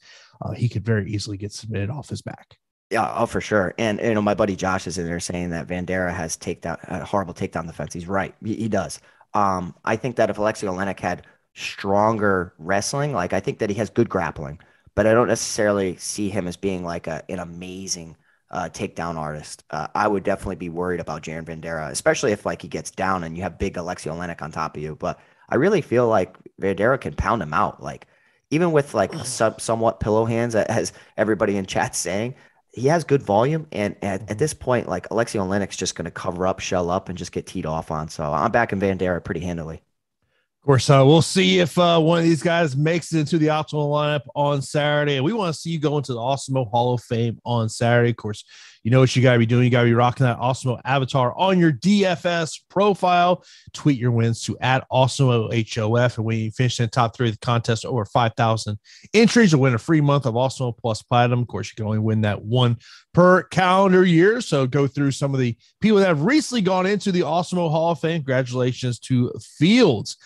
he could very easily get submitted off his back. Yeah, oh, for sure. And, my buddy Josh is in there saying that Vanderaa has a horrible takedown defense. He's right. He does. I think that if Alexei Oleinik had stronger wrestling, I think that he has good grappling, but I don't necessarily see him as being like an amazing takedown artist. I would definitely be worried about Jared Vanderaa, especially if he gets down and you have big Alexei Oleinik on top of you. But I really feel like Vanderaa can pound him out. Even with somewhat pillow hands, as everybody in chat's saying, he has good volume. And at this point, Alexei Oleinik's just going to cover up, shell up, and just get teed off on. So I'm backing Vanderaa pretty handily. Of course, we'll see if one of these guys makes it into the optimal lineup on Saturday. And we want to see you go into the Awesemo Hall of Fame on Saturday. Of course, you know what you got to be doing. You got to be rocking that Awesemo avatar on your DFS profile. Tweet your wins to @AwesemoHOF. And when you finish in the top 3 of the contest, over 5,000 entries, you'll win a free month of Awesemo Plus Platinum. Of course, you can only win that one per calendar year. So go through some of the people that have recently gone into the Awesemo Hall of Fame. Congratulations to Fields.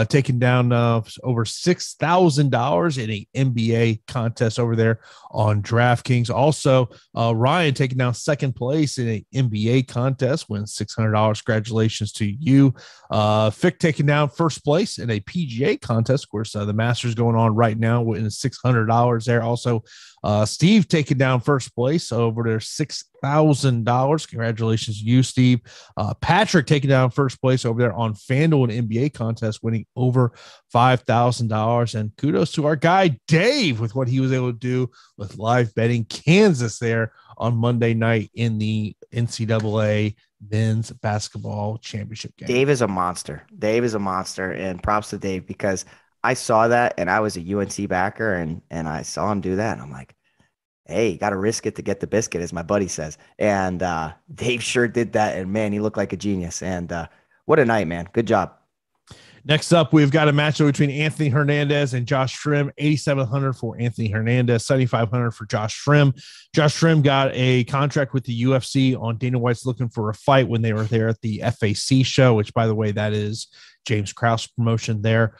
Taking down over $6,000 in a NBA contest over there on DraftKings. Also, Ryan taking down second place in an NBA contest, wins $600. Congratulations to you. Fick taking down first place in a PGA contest. Of course, the Masters going on right now, winning $600 there. Also, Steve taking down first place over there, $6,000. Congratulations to you, Steve. Patrick taking down first place over there on FanDuel and NBA contest, winning over $5,000. And kudos to our guy, Dave, with what he was able to do with live betting Kansas there on Monday night in the NCAA men's basketball championship game. Dave is a monster. And props to Dave, because I saw that and I was a UNC backer and I saw him do that. And I'm like, hey, you got to risk it to get the biscuit, as my buddy says. And Dave sure did that. And man, he looked like a genius. And what a night, man. Good job. Next up, we've got a matchup between Anthony Hernandez and Josh Trim. 8,700 for Anthony Hernandez, 7,500 for Josh Trim. Josh Trim got a contract with the UFC on Dana White's looking for a fight when they were there at the FAC show, which, by the way, that is James Krause promotion there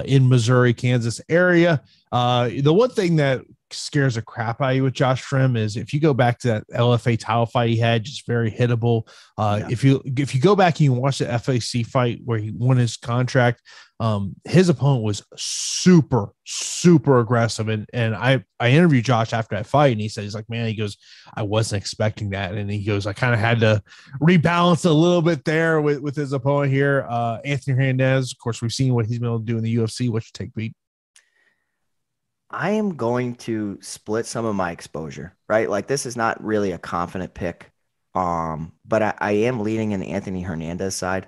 in Missouri, Kansas area. The one thing that scares the crap out of you with Josh Trim is if you go back to that LFA title fight he had, just very hittable. If you go back and you watch the FAC fight where he won his contract, his opponent was super, super aggressive. And I interviewed Josh after that fight, and he said, he's like, man, he goes, I wasn't expecting that. And he goes, I kind of had to rebalance a little bit there with his opponent here. Anthony Hernandez, of course, we've seen what he's been able to do in the UFC. What's your take, Pete? I am going to split some of my exposure, right? Like, this is not really a confident pick, but I am leaning in the Anthony Hernandez side.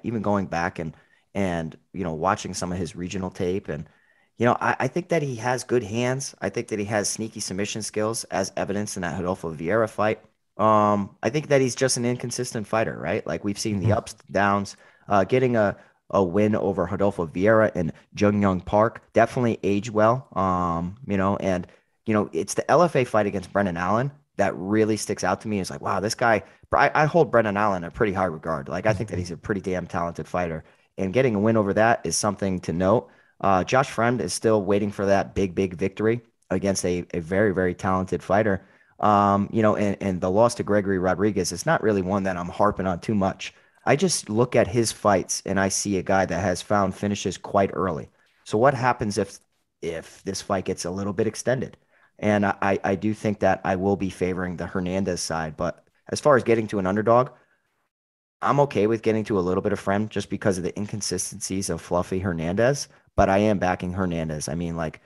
Even going back and watching some of his regional tape, and I think that he has good hands. I think that he has sneaky submission skills, as evidenced in that Rodolfo Vieira fight. I think that he's just an inconsistent fighter, right? Like, we've seen the ups and downs. Getting a win over Rodolfo Vieira and Jung Young Park definitely aged well. It's the LFA fight against Brendan Allen that really sticks out to me. It's like, wow, this guy, I hold Brendan Allen in a pretty high regard. Like, I think that he's a pretty damn talented fighter, and getting a win over that is something to note. Josh Friend is still waiting for that big victory against a very, very talented fighter. And the loss to Gregory Rodriguez is not really one that I'm harping on too much. I just look at his fights and I see a guy that has found finishes quite early. So what happens if this fight gets a little bit extended? And I do think that I will be favoring the Hernandez side. But as far as getting to an underdog, I'm okay with getting to a little bit of friend just because of the inconsistencies of Fluffy Hernandez. But I am backing Hernandez. I mean, like,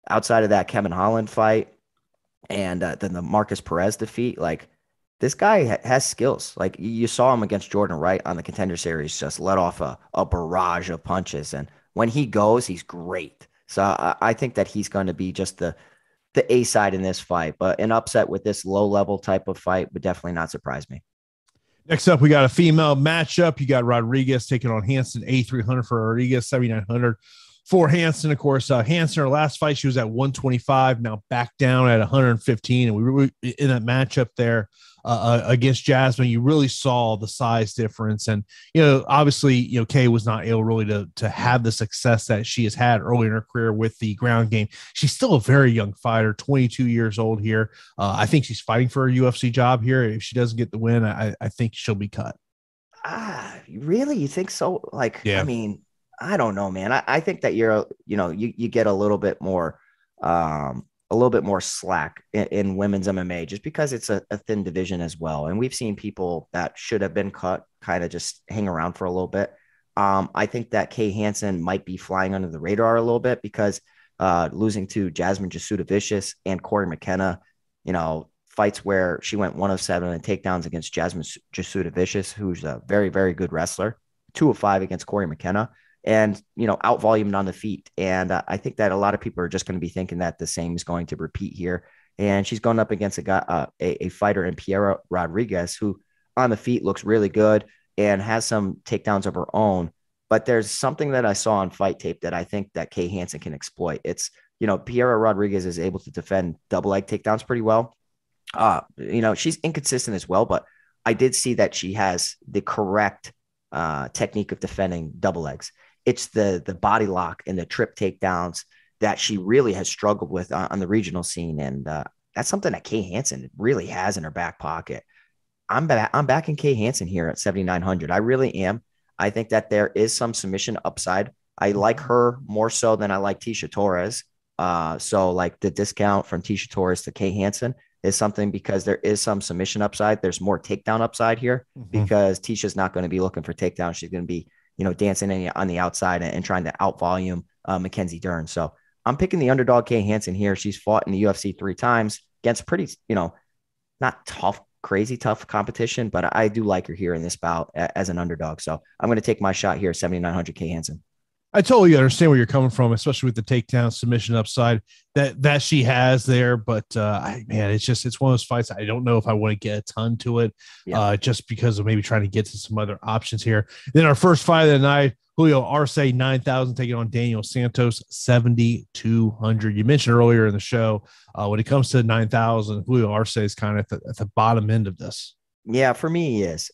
outside of that Kevin Holland fight and then the Marcus Perez defeat, like, this guy has skills. Like, you saw him against Jordan Wright on the Contender Series, just let off a barrage of punches. And when he goes, he's great. So I think that he's going to be just the A side in this fight. But an upset with this low-level type of fight would definitely not surprise me. Next up, we got a female matchup. You got Rodriguez taking on Hansen, 8,300 for Rodriguez, 7,900 for Hansen. Of course, Hansen, her last fight, she was at 125, now back down at 115. And we were in that matchup there against Jasmine, you really saw the size difference. And, obviously, Kay was not able really to have the success that she has had early in her career with the ground game. She's still a very young fighter, 22 years old here. I think she's fighting for a UFC job here. If she doesn't get the win, I think she'll be cut. Really? You think so? Like, yeah. I mean, I don't know, man. I think that you get a little bit more slack in women's MMA just because it's a thin division as well. And we've seen people that should have been cut kind of just hang around for a little bit. I think that Kay Hansen might be flying under the radar a little bit because losing to Jasmine Jasudavicius and Corey McKenna, fights where she went 107 in takedowns against Jasmine Jasudavicius, who's a very, very good wrestler, 205 against Corey McKenna, and, out-volumed on the feet. And I think that a lot of people are just going to be thinking that the same is going to repeat here. And she's going up against a fighter in Piera Rodriguez, who on the feet looks really good and has some takedowns of her own. But there's something that I saw on fight tape that I think that Kay Hansen can exploit. It's, Piera Rodriguez is able to defend double leg takedowns pretty well. She's inconsistent as well, but I did see that she has the correct technique of defending double legs. It's the body lock and the trip takedowns that she really has struggled with on the regional scene. And that's something that Kay Hansen really has in her back pocket. I'm backing Kay Hansen here at 7,900. I really am. I think that there is some submission upside. I like her more so than I like Tisha Torres. So like the discount from Tisha Torres to Kay Hansen, is something because there is some submission upside. There's more takedown upside here because Tisha's not going to be looking for takedown. She's going to be, dancing on the outside and trying to out volume Mackenzie Dern. So I'm picking the underdog Kay Hansen here. She's fought in the UFC 3 times against pretty, not tough, crazy tough competition, but I do like her here in this bout as an underdog. So I'm going to take my shot here, 7,900 Kay Hansen. I totally understand where you're coming from, especially with the takedown submission upside that she has there. But it's one of those fights. I don't know if I want to get a ton to it, just because of maybe trying to get to some other options here. Then our first fight of the night, Julio Arce 9,000 taking on Daniel Santos 7,200. You mentioned earlier in the show when it comes to 9,000, Julio Arce is kind of at the bottom end of this. Yeah, for me, he is.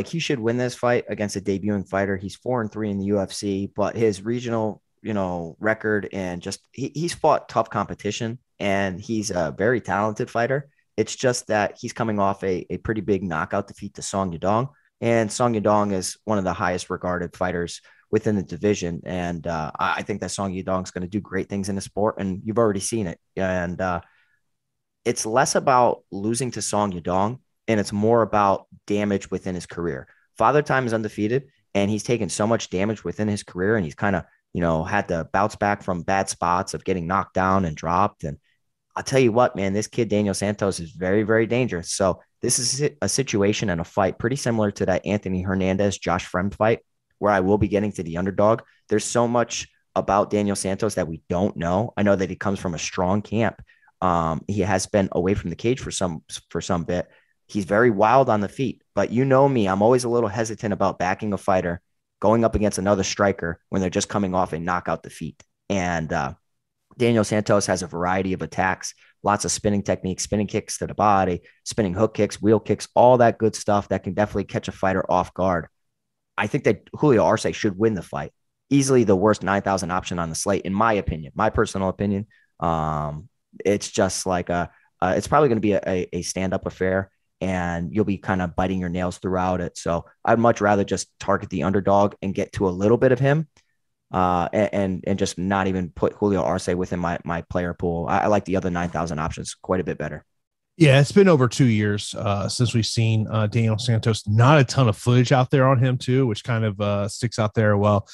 He should win this fight against a debuting fighter. He's 4-3 in the UFC, but his regional, record and just he's fought tough competition, and he's a very talented fighter. It's just that he's coming off a pretty big knockout defeat to Song Yadong, and Song Yadong is one of the highest regarded fighters within the division, and I think that Song Yadong is going to do great things in the sport, and you've already seen it. And it's less about losing to Song Yadong, and it's more about damage within his career. Father Time is undefeated, and he's taken so much damage within his career, and he's kind of, had to bounce back from bad spots of getting knocked down and dropped. And I'll tell you what, man, this kid, Daniel Santos, is very, very dangerous. So this is a situation and a fight pretty similar to that Anthony Hernandez, Josh Fremd fight, where I will be getting to the underdog. There's so much about Daniel Santos that we don't know. I know that he comes from a strong camp. He has been away from the cage for some bit. He's very wild on the feet, but you know me, I'm always a little hesitant about backing a fighter going up against another striker when they're just coming off a knockout defeat. And Daniel Santos has a variety of attacks, lots of spinning techniques, spinning kicks to the body, spinning hook kicks, wheel kicks, all that good stuff that can definitely catch a fighter off guard. I think that Julio Arce should win the fight. Easily the worst 9,000 option on the slate, in my opinion, my personal opinion. It's just like it's probably going to be a stand-up affair, and you'll be kind of biting your nails throughout it. So I'd much rather just target the underdog and get to a little bit of him and just not even put Julio Arce within my player pool. I like the other 9,000 options quite a bit better. Yeah, it's been over 2 years since we've seen Daniel Santos. Not a ton of footage out there on him, too, which kind of sticks out there. Well,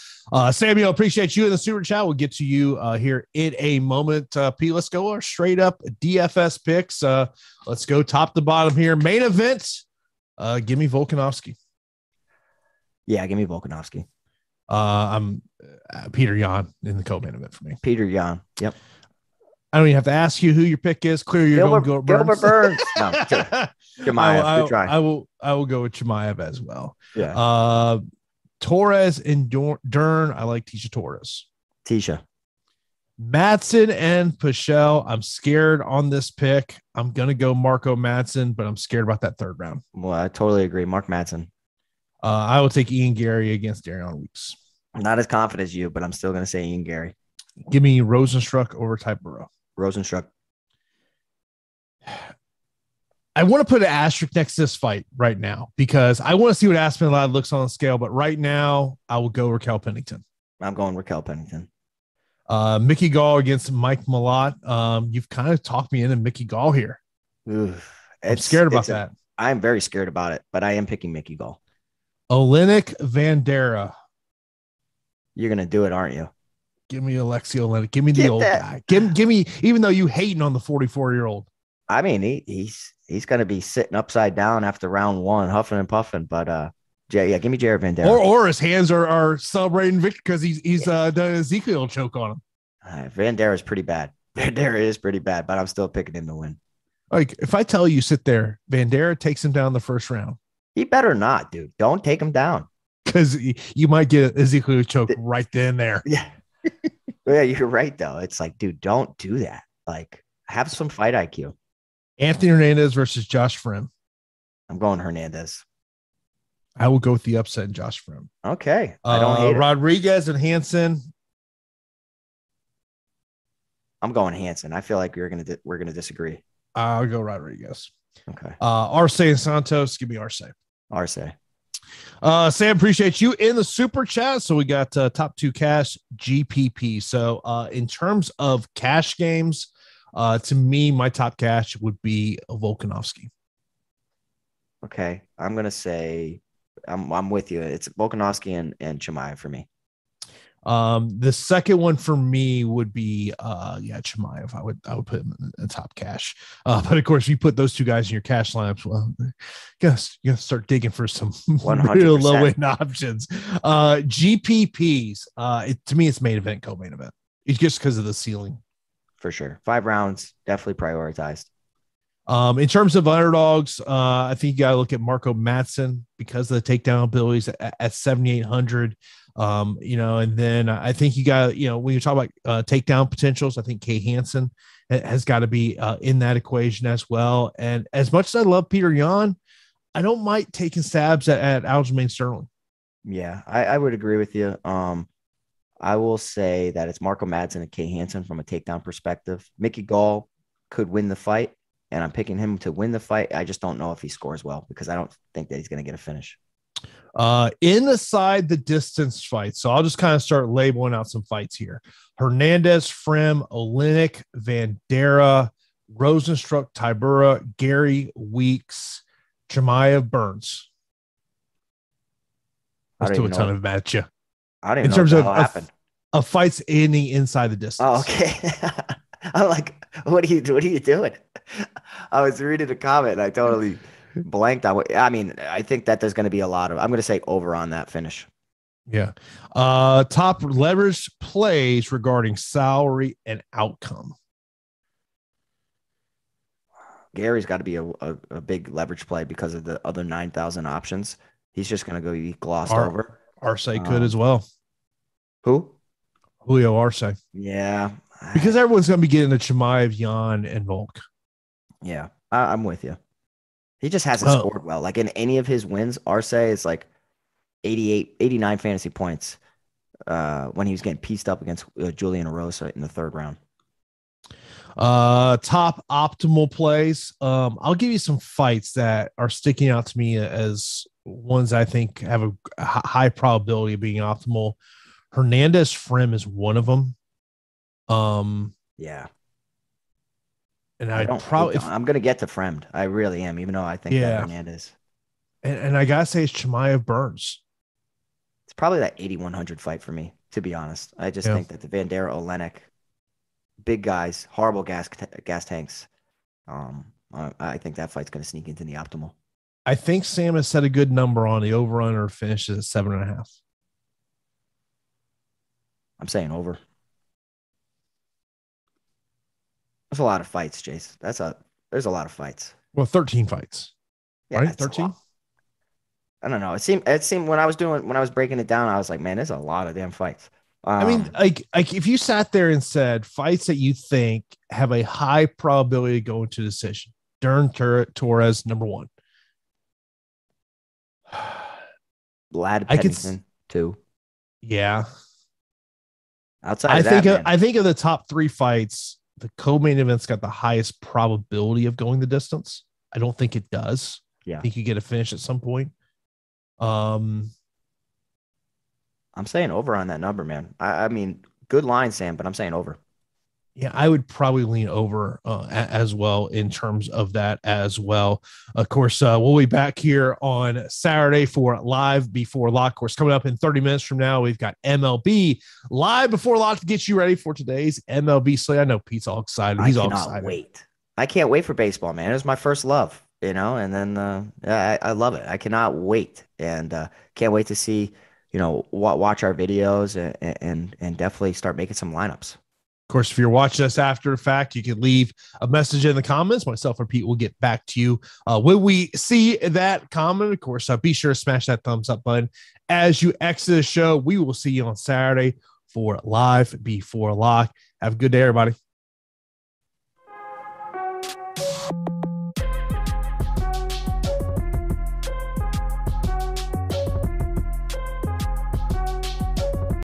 Samuel, appreciate you in the super chat. We'll get to you here in a moment. Pete, let's go our straight up DFS picks. Let's go top to bottom here. Main event. Give me Volkanovski. Yeah, give me Volkanovski. I'm Peter Yan in the co-main event for me. Peter Yan. Yep. I don't even have to ask you who your pick is. Clear you're going to go Gilbert Burns. No, Chimaev. Good try. I will go with Chimaev as well. Yeah. Torres and Dern. I like Tisha Torres. Tisha. Madsen and Pichel. I'm scared on this pick. I'm going to go Marco Madsen, but I'm scared about that third round. Well, I totally agree. Mark Madsen. I will take Ian Gary against Darion Weeks. I'm not as confident as you, but I'm still going to say Ian Gary. Give me Rosenstruck over Type Burrow. Rosenstruck. I want to put an asterisk next to this fight right now because I want to see what Aspinallad looks on the scale. But right now, I will go Raquel Pennington. I'm going Raquel Pennington. Mickey Gall against Mike Malott. You've kind of talked me into Mickey Gall here. I'm scared about that. I'm very scared about it, but I am picking Mickey Gall. Olenek Vandera. You're going to do it, aren't you? Give me Alexei Olenek. Give me the old guy. Give me, even though you hating on the 44-year-old. I mean, he's going to be sitting upside down after round one, huffing and puffing. But give me Jared Vandera. Or his hands are celebrating victory because he's done an Ezekiel choke on him. Vandera is pretty bad. Vandera is pretty bad, but I'm still picking him to win. Like if I tell you sit there, Vandera takes him down the first round. He better not, dude. Don't take him down. Because you might get Ezekiel choke right then there. Yeah. Yeah, you're right, though. It's like, dude, don't do that. Like, have some fight IQ. Anthony Hernandez versus Josh Frimm. I'm going Hernandez. I will go with the upset in Josh Frimm. Okay. I don't hate it. Rodriguez and Hansen. I'm going Hansen. I feel like we're gonna disagree. I'll go Rodriguez. Okay. Arce and Santos. Give me Arce. Arce. Sam, appreciate you in the super chat. So we got top two cash GPP. So in terms of cash games, To me, my top cash would be Volkanovski. Okay, I'm gonna say I'm with you. It's Volkanovski and Chimaev for me. The second one for me would be Chimaev. I would put him in top cash. But of course, if you put those two guys in your cash lineups, well, you gotta start digging for some 100%. real low end options. GPPs. To me, it's main event, co-main event. It's just because of the ceiling. For sure. 5 rounds, definitely prioritized. In terms of underdogs, I think you got to look at Marco Madsen because of the takedown abilities at 7,800. And then I think you got, when you talk about takedown potentials, I think Kay Hansen has got to be in that equation as well. And as much as I love Peter Yan, I don't mind taking stabs at Aljamain Sterling. Yeah, I would agree with you. I will say that it's Marco Madsen and Kay Hansen from a takedown perspective. Mickey Gall could win the fight, and I'm picking him to win the fight. I just don't know if he scores well because I don't think that he's going to get a finish. Inside the distance fight. So I'll just kind of start labeling out some fights here. Hernandez, Frem, Olenek, Vandera, Rosenstruck, Tybura, Gary, Weeks, Chimaev, Burns. Let's do a ton of match you. I don't even know what happened. Of fights inside the distance. Oh, okay. I'm like, what are you doing? I was reading a comment and I totally blanked on what I mean. I think that there's going to be a lot of, I'm going to say over on that finish. Yeah. Top leverage plays regarding salary and outcome. Gary's got to be a big leverage play because of the other 9,000 options. He's just going to go be glossed over. Arce could as well. Who? Julio Arce. Yeah. Because everyone's going to be getting a Chimaev, Yan, and Volk. Yeah, I'm with you. He just hasn't scored well. Like in any of his wins, Arce is like 88, 89 fantasy points when he was getting pieced up against Julian Erosa in the 3rd round. Top optimal plays. I'll give you some fights that are sticking out to me as ones I think have a high probability of being optimal. Hernandez Frem is one of them. Yeah. And I'm going to get to Fremd. I really am, even though I think that Hernandez. And I got to say it's Chimaev Burns. It's probably that 8,100 fight for me, to be honest. I just think that the Vandera, Olenek, big guys, horrible gas tanks. I think that fight's going to sneak into the optimal. I think Sam has set a good number on the over-under finishes at 7.5. I'm saying over. There's a lot of fights, Jace. There's a lot of fights. Well, 13 fights. Yeah, right? 13? I don't know. It seemed when I was breaking it down, I was like, man, there's a lot of damn fights. I mean, like if you sat there and said fights that you think have a high probability of going to decision, Dern Torres, number 1. Vlad Pennington, 2. Yeah. Outside of that, I think of the top 3 fights, the co-main event's got the highest probability of going the distance. I don't think it does. Yeah. I think you get a finish at some point. I'm saying over on that number, man. I mean, good line, Sam, but I'm saying over. Yeah, I would probably lean over as well in terms of that as well. Of course, we'll be back here on Saturday for Live Before Lock. Of course, coming up in 30 minutes from now, we've got MLB Live Before Lock to get you ready for today's MLB slate. I know Pete's all excited. He's all excited. Wait. I can't wait for baseball, man. It was my first love, and then I love it. I cannot wait, and can't wait to see, watch our videos and definitely start making some lineups. Of course, if you're watching us after the fact, you can leave a message in the comments. Myself or Pete will get back to you when we see that comment. Of course, be sure to smash that thumbs up button as you exit the show. We will see you on Saturday for Live Before Lock. Have a good day, everybody.